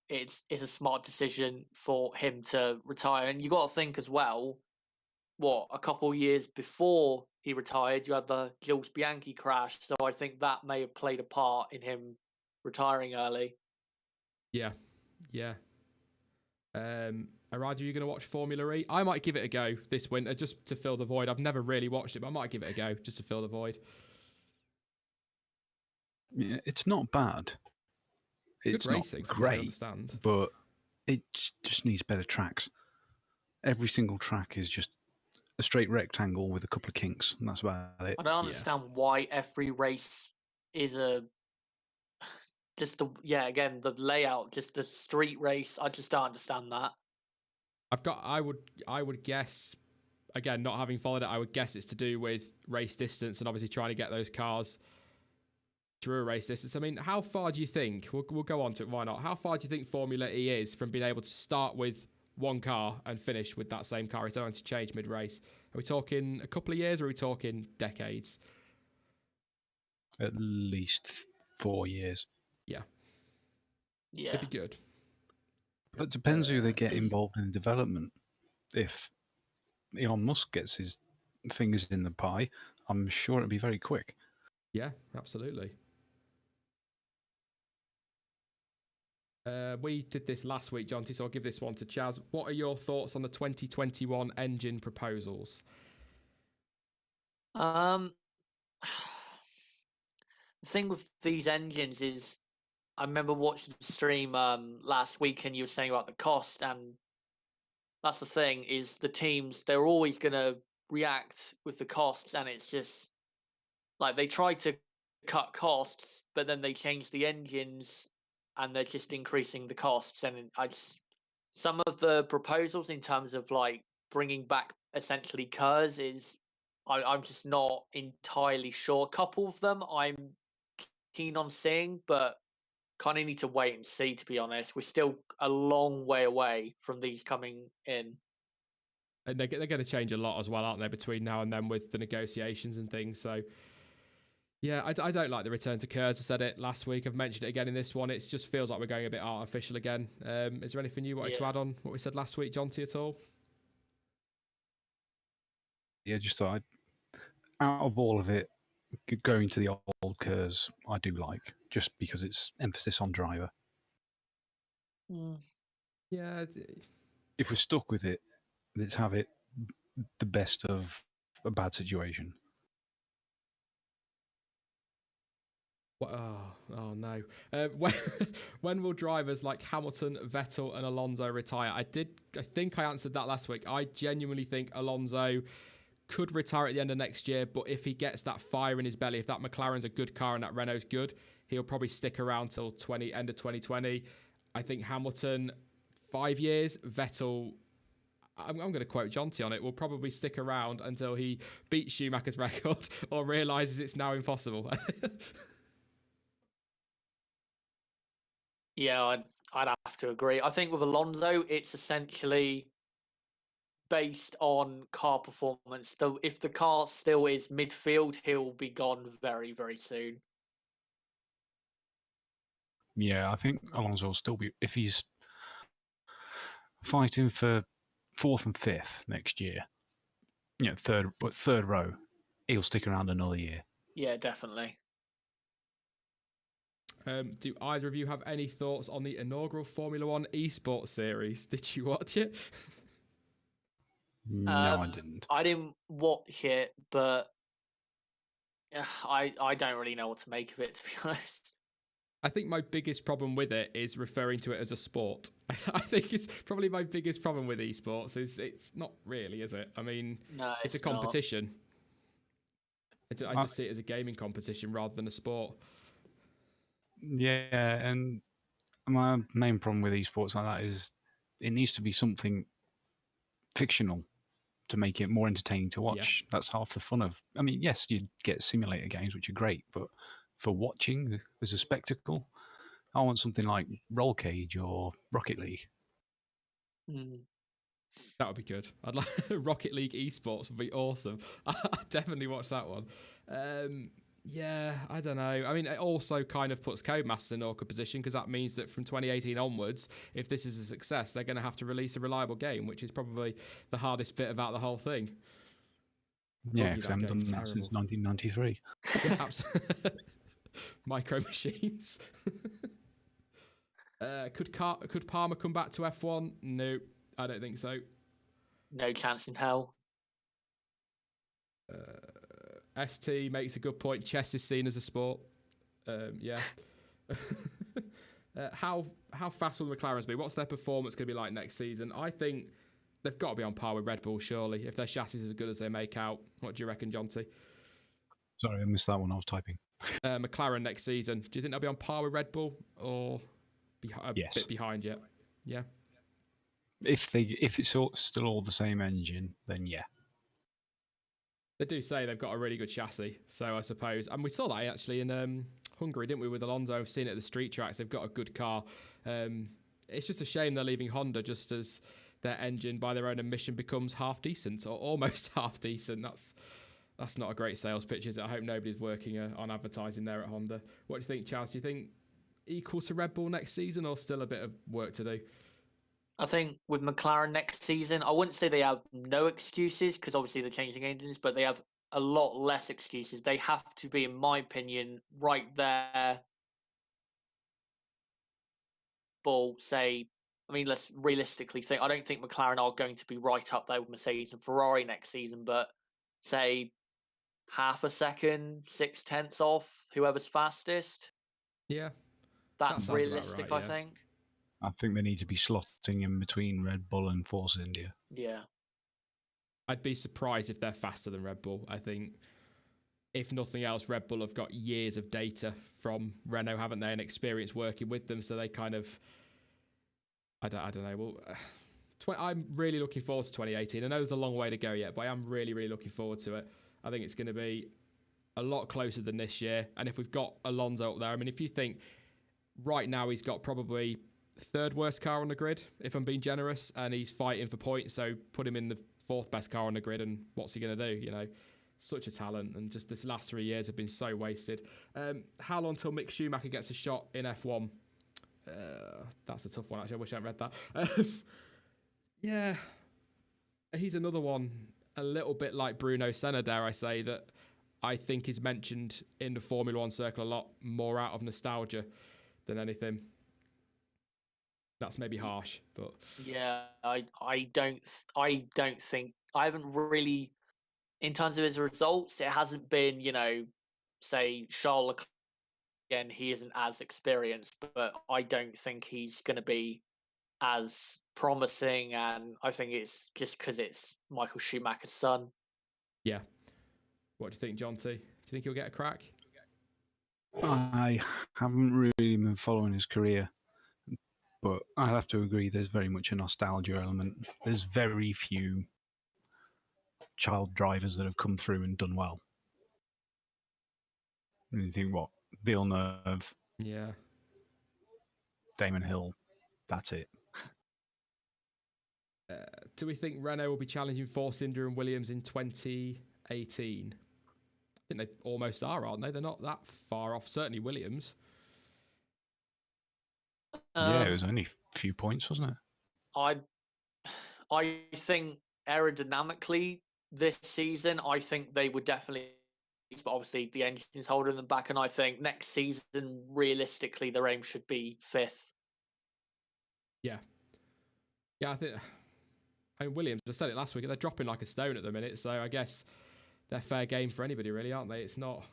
it's a smart decision for him to retire. And you got to think as well, a couple of years before he retired, you had the Jules Bianchi crash. So I think that may have played a part in him retiring early. Yeah. Arad, are you going to watch Formula E? I might give it a go this winter just to fill the void. I've never really watched it, but I might give it a go just to fill the void. Yeah, it's not bad. It's Good racing, not from what I great, understand. but it just needs better tracks. Every single track is just a straight rectangle with a couple of kinks, and that's about it. I don't understand why every race is just again the layout, just the street race. I just don't understand that. I would guess, again, not having followed it, I would guess it's to do with race distance and obviously trying to get those cars through a race distance. I mean, how far do you think, we'll go on to it, why not? How far do you think Formula E is from being able to start with one car and finish with that same car? It's going to change mid-race. Are we talking a couple of years or are we talking decades? At least 4 years. Yeah. Yeah. It'd be good. But it depends who they get involved in development. If Elon Musk gets his fingers in the pie, I'm sure it'll be very quick. Yeah, absolutely. We did this last week, Jonty, so I'll give this one to Chaz. What are your thoughts on the 2021 engine proposals? The thing with these engines is, I remember watching the stream last week, and you were saying about the cost, and that's the thing, is the teams, they're always going to react with the costs, and it's just like they try to cut costs, but then they change the engines and they're just increasing the costs. And some of the proposals in terms of like bringing back essentially KERS is, I'm just not entirely sure. A couple of them I'm keen on seeing, but kind of need to wait and see, to be honest. We're still a long way away from these coming in. And they're going to change a lot as well, aren't they, between now and then with the negotiations and things. So, yeah, I don't like the return to KERS. I said it last week. I've mentioned it again in this one. It just feels like we're going a bit artificial again. Is there anything you wanted to add on what we said last week, Jonty, at all? Yeah, just thought out of all of it, going to the old KERS, I do like, just because it's emphasis on driver. Yeah. If we're stuck with it, let's have it the best of a bad situation. Oh no. When will drivers like Hamilton, Vettel and Alonso retire? I think I answered that last week. I genuinely think Alonso could retire at the end of next year, but if he gets that fire in his belly, if that McLaren's a good car and that Renault's good, he'll probably stick around till end of 2020. I think Hamilton, 5 years. Vettel, I'm going to quote Jonty on it, will probably stick around until he beats Schumacher's record or realises it's now impossible. Yeah, I'd have to agree. I think with Alonso, it's essentially based on car performance. Though if the car still is midfield, he'll be gone very, very soon. Yeah, I think Alonso will still be, if he's fighting for 4th and 5th next year, third row, he'll stick around another year. Yeah, definitely. Do either of you have any thoughts on the inaugural Formula One esports series? Did you watch it? No, I didn't. I didn't watch it, but I don't really know what to make of it, to be honest. I think my biggest problem with it is referring to it as a sport. I think it's probably my biggest problem with esports. It's not really, is it? I mean, no, it's a competition. I just see it as a gaming competition rather than a sport. Yeah, and my main problem with esports like that is it needs to be something fictional to make it more entertaining to watch. Yeah. That's half the fun of. I mean, yes, you get simulator games, which are great, but for watching as a spectacle, I want something like Roll Cage or Rocket League. That would be good. I'd like Rocket League esports would be awesome. I'd definitely watch that one. Yeah, I don't know. I mean, it also kind of puts Codemasters in an awkward position because that means that from 2018 onwards, if this is a success, they're going to have to release a reliable game, which is probably the hardest bit about the whole thing. Yeah, because I haven't done that since 1993. Yeah, absolutely. Micro machines. Could Palmer come back to F1? No, I don't think so. No chance in hell. ST makes a good point. Chess is seen as a sport. Yeah. How fast will the McLarens be? What's their performance going to be like next season? I think they've got to be on par with Red Bull, surely, if their chassis is as good as they make out. What do you reckon, Jonty? Sorry, I missed that one. I was typing. McLaren next season. Do you think they'll be on par with Red Bull or a Yes. bit behind yet? Yeah. If it's still all the same engine, then yeah. They do say they've got a really good chassis, so I suppose, and we saw that actually in Hungary, didn't we, with Alonso? We've seen it at the street tracks. They've got a good car. It's just a shame they're leaving Honda just as their engine, by their own admission, becomes half decent or almost half decent. That's not a great sales pitch, is it? I hope nobody's working on advertising there at Honda. What do you think, Charles? Do you think equal to Red Bull next season or still a bit of work to do? I think with McLaren next season, I wouldn't say they have no excuses because obviously they're changing engines, but they have a lot less excuses. They have to be, in my opinion, right there. Bull, say, I mean, let's realistically think. I don't think McLaren are going to be right up there with Mercedes and Ferrari next season, but say half a second, 6/10 off whoever's fastest. Yeah. That's sounds about realistic, right, I yeah. think. I think they need to be slotting in between Red Bull and Force India. Yeah. I'd be surprised if they're faster than Red Bull. I think, if nothing else, Red Bull have got years of data from Renault, haven't they, and experience working with them, so they kind of, I don't know. Well, I'm really looking forward to 2018. I know there's a long way to go yet, but I am really, really looking forward to it. I think it's going to be a lot closer than this year. And if we've got Alonso up there, I mean, if you think right now he's got probably third worst car on the grid, if I'm being generous, and he's fighting for points, so put him in the fourth best car on the grid, and what's he going to do? You know, such a talent, and just this last 3 years have been so wasted. How long till Mick Schumacher gets a shot in F1? That's a tough one, actually. I wish I hadn't read that. Yeah, he's another one, a little bit like Bruno Senna, dare I say, that I think is mentioned in the Formula One circle a lot more out of nostalgia than anything. That's maybe harsh, but Yeah, I don't think I haven't really, in terms of his results, it hasn't been, say Charles Leclerc. Again, he isn't as experienced, but I don't think he's going to be as promising, and I think it's just because it's Michael Schumacher's son. yeah. What do you think, John T? Do you think he'll get a crack? I haven't really been following his career, but I have to agree there's very much a nostalgia element. There's very few child drivers that have come through and done well. And you think, what? Villeneuve, Yeah. Damon Hill, that's it. Do we think Renault will be challenging Force India and Williams in 2018? I think they almost are, aren't they? They're not that far off. Certainly Williams. Yeah, it was only a few points, wasn't it? I think aerodynamically this season, I think they would definitely, but obviously the engine's holding them back, and I think next season, realistically, their aim should be 5th. Yeah. Yeah, I mean, Williams, I said it last week, they're dropping like a stone at the minute, so I guess they're fair game for anybody, really, aren't they? It's not...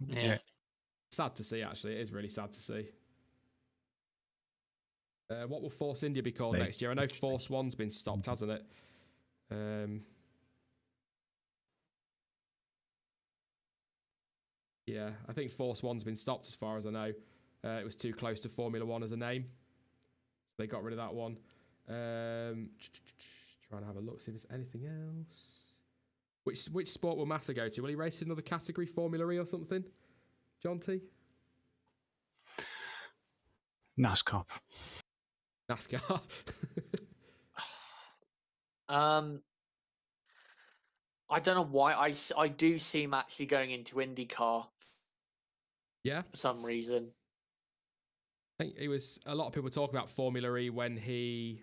Yeah. Sad to see, actually. It is really sad to see. What will Force India be called next year? I know Force One's been stopped, hasn't it? Yeah, I think Force One's been stopped as far as I know. It was too close to Formula One as a name. So they got rid of that one. Trying to have a look, see if there's anything else. Which sport will Massa go to? Will he race in another category, Formula E or something? John T? NASCAR. NASCAR. I don't know why I do see him actually going into IndyCar. Yeah, for some reason. I think it was a lot of people talking about Formula E when he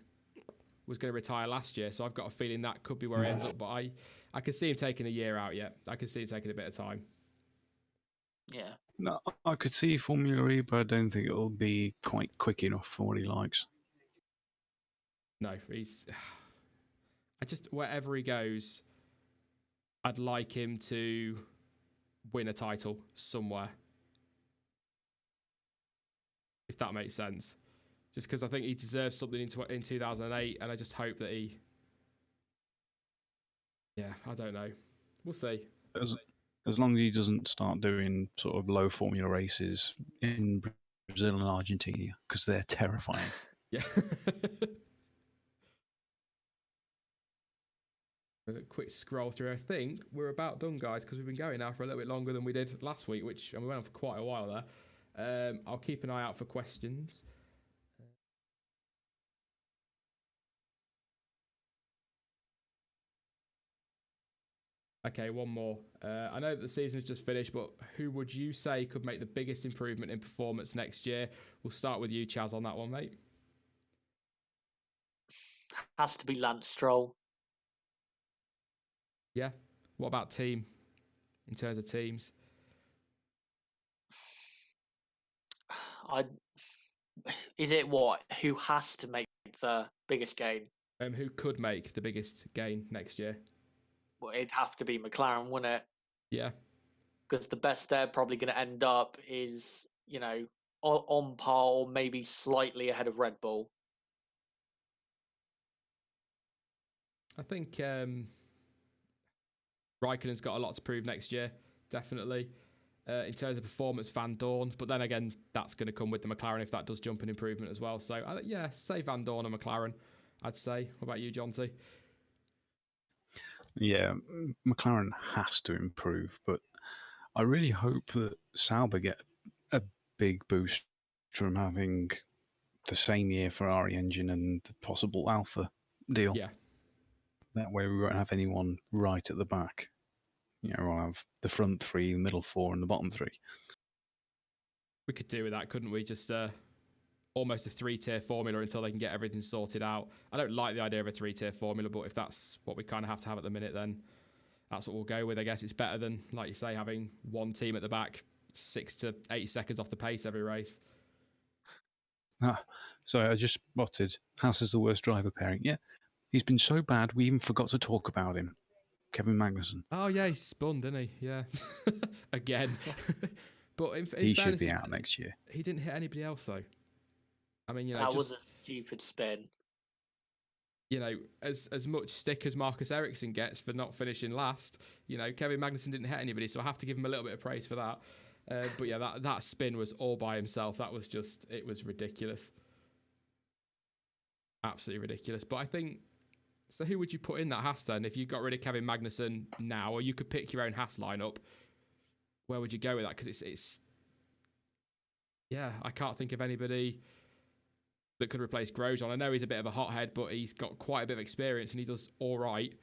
was going to retire last year. So I've got a feeling that could be where he ends up. But I could see him taking a year out yet. I could see him taking a bit of time. Yeah. No, I could see Formula E, but I don't think it'll be quite quick enough for what he likes. No, wherever he goes, I'd like him to win a title somewhere. if that makes sense. Just because I think he deserves something in 2008, and I just hope that he... Yeah, I don't know. We'll see. As long as he doesn't start doing sort of low formula races in Brazil and Argentina, because they're terrifying. Yeah. A quick scroll through. I think we're about done, guys, because we've been going now for a little bit longer than we did last week, and we went on for quite a while there. I'll keep an eye out for questions. Okay, one more. I know that the season's just finished, but who would you say could make the biggest improvement in performance next year? We'll start with you, Chaz, on that one, mate. Has to be Lance Stroll. Yeah. What about team? In terms of teams? Is it what? Who has to make the biggest gain? Who could make the biggest gain next year? Well, it'd have to be McLaren, wouldn't it? Yeah. Because the best they're probably going to end up is, on par or maybe slightly ahead of Red Bull. I think Raikkonen's got a lot to prove next year, definitely. In terms of performance, Van Dorn. But then again, that's going to come with the McLaren if that does jump an improvement as well. So, yeah, say Van Dorn and McLaren, I'd say. What about you, Jonty? Yeah, McLaren has to improve, but I really hope that Sauber get a big boost from having the same year Ferrari engine and the possible Alpha deal. Yeah. That way we won't have anyone right at the back. We'll have the front three, the middle four, and the bottom three. We could do with that, couldn't we? Just almost a 3-tier formula until they can get everything sorted out. I don't like the idea of a 3-tier formula, but if that's what we kind of have to have at the minute, then that's what we'll go with. I guess it's better than, like you say, having one team at the back 6 to 8 seconds off the pace every race. Sorry, I just spotted Haas is the worst driver pairing. Yeah, he's been so bad we even forgot to talk about him. Kevin Magnussen. Oh, yeah, he spun, didn't he? Yeah. Again. But in he fairness, should be out next year. He didn't hit anybody else, though. I mean, that was a stupid spin. As much stick as Marcus Ericsson gets for not finishing last, Kevin Magnussen didn't hit anybody, so I have to give him a little bit of praise for that. But yeah, that spin was all by himself. That was it was ridiculous. Absolutely ridiculous. But I think, so who would you put in that Haas then? If you got rid of Kevin Magnussen now, or you could pick your own Haas lineup, where would you go with that? Because it's yeah, I can't think of anybody that could replace Grosjean. I know he's a bit of a hothead, but he's got quite a bit of experience and he does all right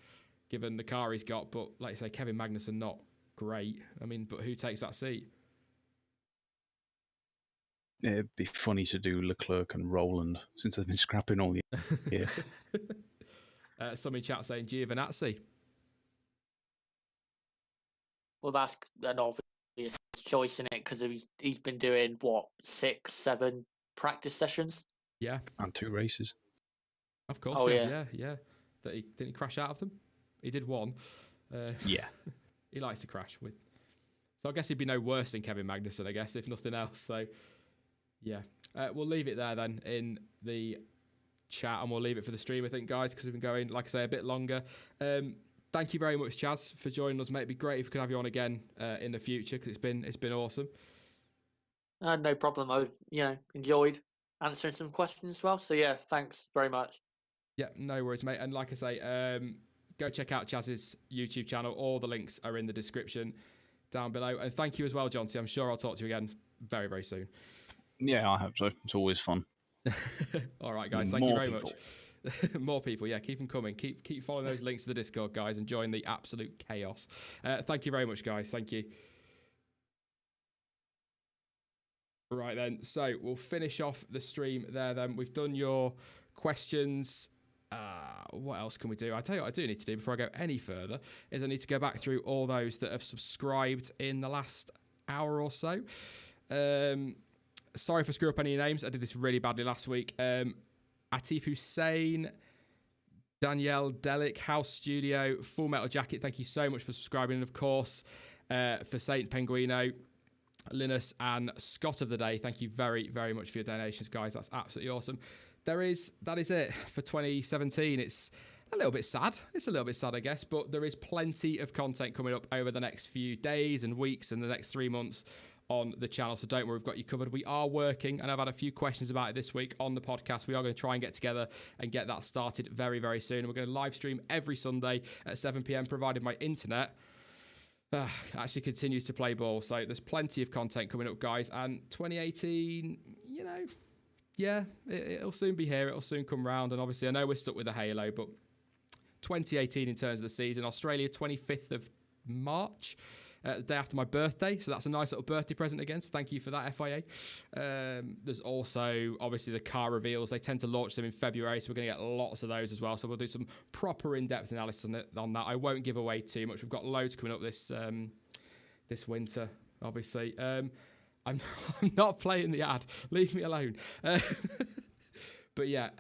given the car he's got. But like I say, Kevin Magnussen, not great. I mean, but who takes that seat? It'd be funny to do Leclerc and Roland since they've been scrapping all year. Some in chat saying Giovinazzi. Well, that's an obvious choice in it because he's been doing, 6, 7 practice sessions? Yeah. And 2 races. Of course, oh, yeah. Didn't he crash out of them? He did one. Yeah. He likes to crash with. So I guess he'd be no worse than Kevin Magnussen, I guess, if nothing else. So, yeah. We'll leave it there then in the chat and we'll leave it for the stream, I think, guys, because we've been going, like I say, a bit longer. Thank you very much, Chaz, for joining us, mate. It'd be great if we could have you on again in the future because it's been awesome. No problem. I've enjoyed answering some questions as well. So yeah, thanks very much. Yeah, no worries, mate. And like I say, go check out Chaz's YouTube channel. All the links are in the description down below. And thank you as well, Jonty. I'm sure I'll talk to you again very, very soon. Yeah, I hope so. It's always fun. All right, guys. Thank you very much. More people, yeah. Keep them coming. Keep following those links to the Discord, guys, and join the absolute chaos. Thank you very much, guys. Thank you. Right then, so we'll finish off the stream there then. We've done your questions. What else can we do? I tell you what I do need to do before I go any further is I need to go back through all those that have subscribed in the last hour or so. Sorry for screwing up any names. I did this really badly last week. Atif Hussein, Danielle Delic, House Studio, Full Metal Jacket, thank you so much for subscribing. And of course, for Saint Penguino, Linus and Scott of the Day, thank you very, very much for your donations, guys. That's absolutely awesome. That is it for 2017. It's a little bit sad. It's a little bit sad, I guess, but there is plenty of content coming up over the next few days and weeks and the next 3 months on the channel, so don't worry, we've got you covered. We are working, and I've had a few questions about it this week on the podcast. We are going to try and get together and get that started very, very soon. And we're going to live stream every Sunday at 7 p.m, provided my internet actually continues to play ball. So there's plenty of content coming up, guys. And 2018, yeah, it'll soon be here. It'll soon come round. And obviously, I know we're stuck with the Halo, but 2018 in terms of the season, Australia, 25th of March. The day after my birthday, so that's a nice little birthday present again, so thank you for that, FIA. There's also, obviously, the car reveals. They tend to launch them in February, so we're going to get lots of those as well, so we'll do some proper in-depth analysis on that. I won't give away too much. We've got loads coming up this winter, obviously. I'm not playing the ad. Leave me alone. But yeah,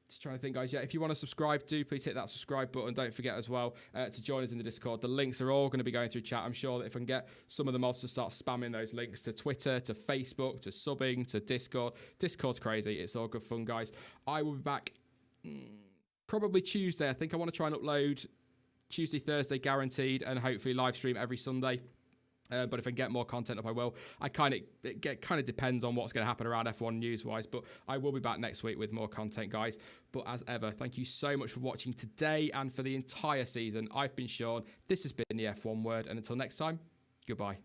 just trying to think, guys. Yeah, if you want to subscribe, do please hit that subscribe button. Don't forget as well to join us in the Discord. The links are all going to be going through chat. I'm sure that if I can get some of the mods to start spamming those links to Twitter, to Facebook, to subbing, to Discord. Discord's crazy. It's all good fun, guys. I will be back probably Tuesday. I think I want to try and upload Tuesday, Thursday, guaranteed, and hopefully live stream every Sunday. But if I get more content up, I will. It kind of depends on what's going to happen around F1 news-wise, but I will be back next week with more content, guys. But as ever, thank you so much for watching today and for the entire season. I've been Sean. This has been the F1 Word, and until next time, goodbye.